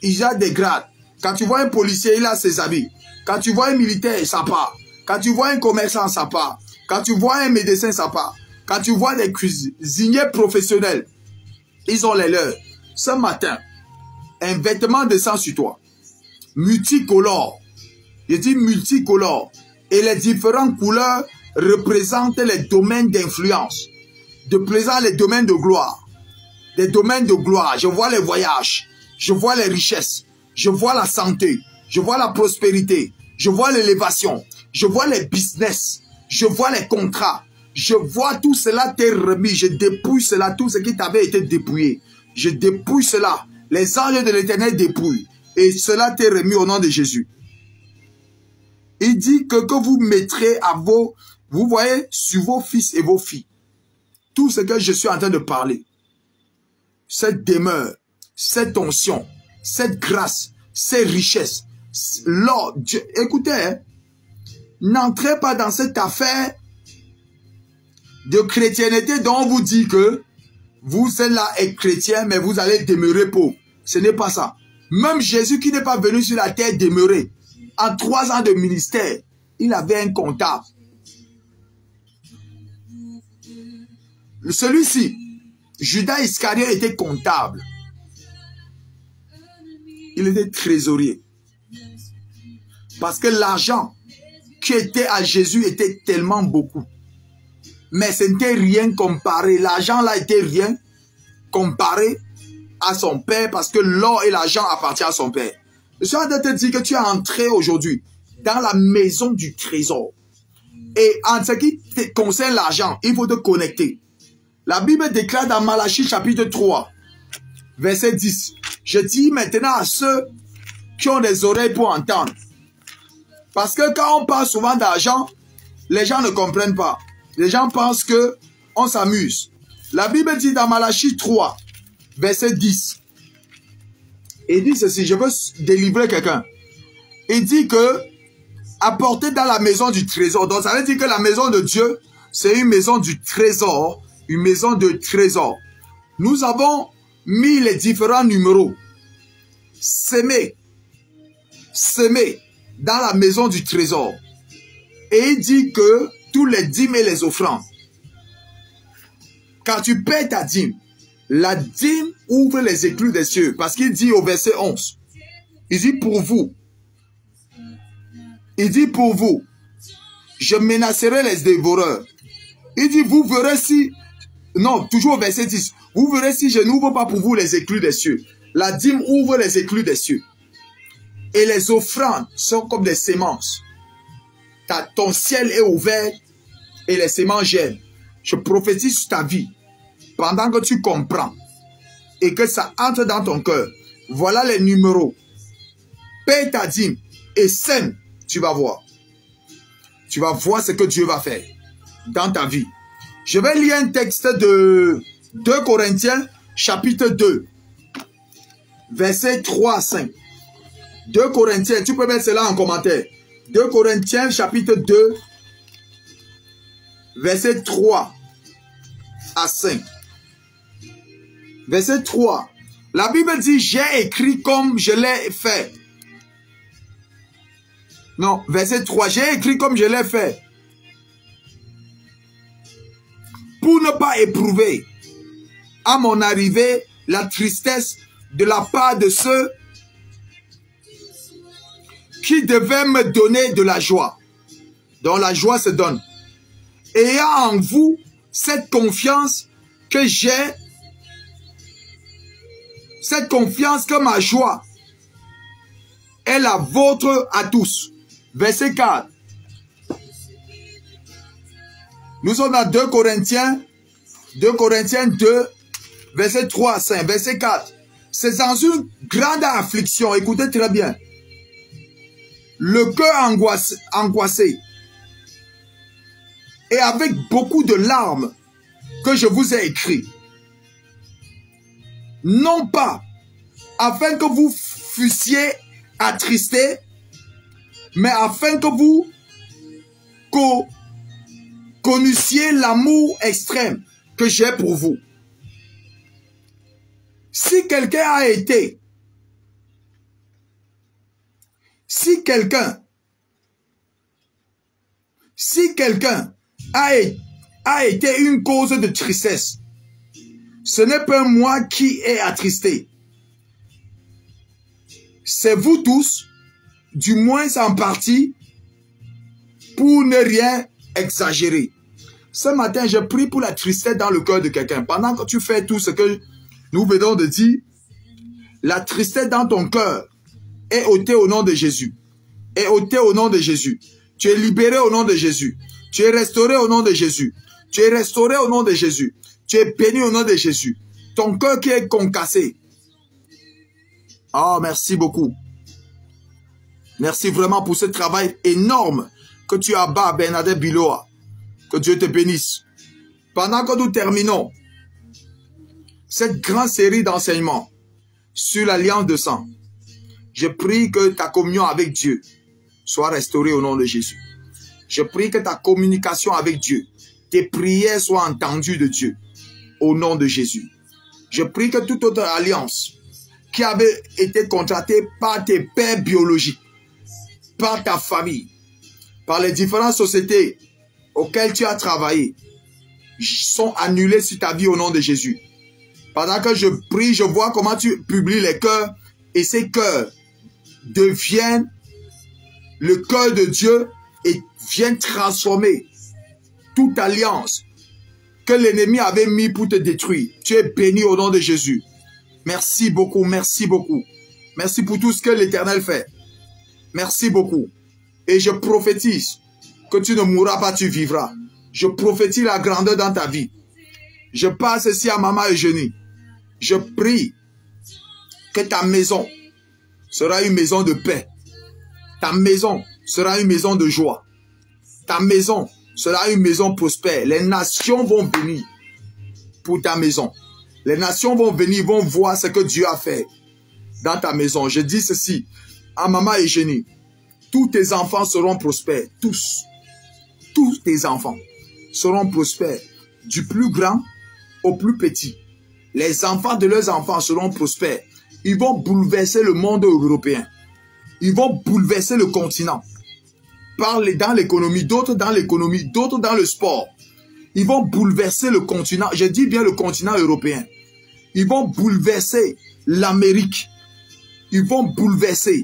il a des grades. Quand tu vois un policier, il a ses habits. Quand tu vois un militaire, ça part. Quand tu vois un commerçant, ça part. Quand tu vois un médecin, ça part. Quand tu vois des cuisiniers professionnels, ils ont les leurs. Ce matin, un vêtement descend sur toi. Multicolore. Je dis multicolore. Et les différentes couleurs représentent les domaines d'influence. Les domaines de gloire. Des domaines de gloire. Je vois les voyages. Je vois les richesses. Je vois la santé. Je vois la prospérité. Je vois l'élévation. Je vois les business. Je vois les contrats. Je vois tout cela t'est remis. Je dépouille cela, tout ce qui t'avait été dépouillé. Je dépouille cela. Les anges de l'Éternel dépouillent. Et cela t'est remis au nom de Jésus. Il dit que vous mettrez à vos... Vous voyez, sur vos fils et vos filles. Tout ce que je suis en train de parler. Cette demeure, cette onction, cette grâce, ces richesses. L'or, Dieu, écoutez, hein, n'entrez pas dans cette affaire de chrétienté dont on vous dit que vous êtes là et chrétien, mais vous allez demeurer pauvre. Ce n'est pas ça. Même Jésus qui n'est pas venu sur la terre demeurer, en 3 ans de ministère, il avait un comptable. Celui-ci, Judas Iscariot était comptable. Il était trésorier. Parce que l'argent qui était à Jésus était tellement beaucoup. Mais ce n'était rien comparé. L'argent là était rien comparé à son père parce que l'or et l'argent appartiennent à son père. Je suis en train de te dire que tu es entré aujourd'hui dans la maison du trésor. Et en ce qui concerne l'argent, il faut te connecter. La Bible déclare dans Malachie chapitre 3, verset 10. Je dis maintenant à ceux qui ont des oreilles pour entendre. Parce que quand on parle souvent d'argent, les gens ne comprennent pas. Les gens pensent que on s'amuse. La Bible dit dans Malachie 3, verset 10. Il dit ceci, je veux délivrer quelqu'un. Il dit que apportez dans la maison du trésor. Donc ça veut dire que la maison de Dieu, c'est une maison du trésor. Une maison de trésor. Nous avons mis les différents numéros. Semer. Semer. dans la maison du trésor. Et il dit que tous les dîmes et les offrandes, quand tu paies ta dîme, la dîme ouvre les écluses des cieux. Parce qu'il dit au verset 11, il dit pour vous, je menacerai les dévoreurs. Il dit, vous verrez si, non, toujours au verset 10, vous verrez si je n'ouvre pas pour vous les écluses des cieux. La dîme ouvre les écluses des cieux. Et les offrandes sont comme des semences. Ton ciel est ouvert et les semences germent. Je prophétise sur ta vie. Pendant que tu comprends et que ça entre dans ton cœur, voilà les numéros. Paye ta dîme et sème, tu vas voir. Tu vas voir ce que Dieu va faire dans ta vie. Je vais lire un texte de 2 Corinthiens, chapitre 2, versets 3 à 5. 2 Corinthiens, tu peux mettre cela en commentaire. 2 Corinthiens, chapitre 2, versets 3 à 5. Verset 3. La Bible dit, j'ai écrit comme je l'ai fait. Non, verset 3. J'ai écrit comme je l'ai fait. Pour ne pas éprouver à mon arrivée la tristesse de la part de ceux qui devaient me donner de la joie. Donc la joie se donne. Ayant en vous cette confiance que j'ai, cette confiance que ma joie est la vôtre à tous. Verset 4. Nous sommes dans 2 Corinthiens 2, verset 3 à 5, verset 4. C'est dans une grande affliction, écoutez très bien. Le cœur angoissé et avec beaucoup de larmes que je vous ai écrit. Non pas afin que vous fussiez attristés, mais afin que vous connaissiez l'amour extrême que j'ai pour vous. Si quelqu'un a été, si quelqu'un a été une cause de tristesse, ce n'est pas moi qui ai attristé. C'est vous tous, du moins en partie, pour ne rien exagérer. Ce matin, je prie pour la tristesse dans le cœur de quelqu'un. Pendant que tu fais tout ce que nous venons de dire, la tristesse dans ton cœur est ôtée au nom de Jésus. Est ôtée au nom de Jésus. Tu es libéré au nom de Jésus. Tu es restauré au nom de Jésus. Tu es restauré au nom de Jésus. Tu es béni au nom de Jésus. Ton cœur qui est concassé. Oh, merci beaucoup. Merci vraiment pour ce travail énorme que tu as bas, Bernadette Biloa. Que Dieu te bénisse. Pendant que nous terminons cette grande série d'enseignements sur l'alliance de sang, je prie que ta communion avec Dieu soit restaurée au nom de Jésus. Je prie que ta communication avec Dieu, tes prières soient entendues de Dieu au nom de Jésus. Je prie que toute autre alliance qui avait été contractée par tes pères biologiques, par ta famille, par les différentes sociétés auxquelles tu as travaillé, sont annulées sur ta vie au nom de Jésus. Pendant que je prie, je vois comment tu publies les cœurs et ces cœurs deviennent le cœur de Dieu et viennent transformer toute alliance que l'ennemi avait mis pour te détruire. Tu es béni au nom de Jésus. Merci beaucoup, merci beaucoup. Merci pour tout ce que l'Éternel fait. Merci beaucoup. Et je prophétise que tu ne mourras pas, tu vivras. Je prophétise la grandeur dans ta vie. Je passe ici à Maman Eugénie. Je prie que ta maison sera une maison de paix. Ta maison sera une maison de joie. Ta maison sera une maison prospère. Les nations vont venir pour ta maison. Les nations vont venir, vont voir ce que Dieu a fait dans ta maison. Je dis ceci à Maman Eugénie. Tous tes enfants seront prospères. Tous. Tous tes enfants seront prospères. Du plus grand au plus petit. Les enfants de leurs enfants seront prospères. Ils vont bouleverser le monde européen. Ils vont bouleverser le continent. Parler dans l'économie, d'autres dans l'économie, d'autres dans le sport. Ils vont bouleverser le continent. Je dis bien le continent européen. Ils vont bouleverser l'Amérique. Ils vont bouleverser.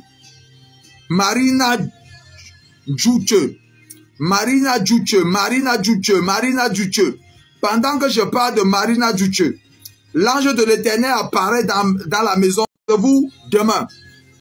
Marina Djouche. Marina Djouche. Marina Djouche. Marina Djouche. Pendant que je parle de Marina Djouche, l'ange de l'Éternel apparaît dans la maison de vous demain.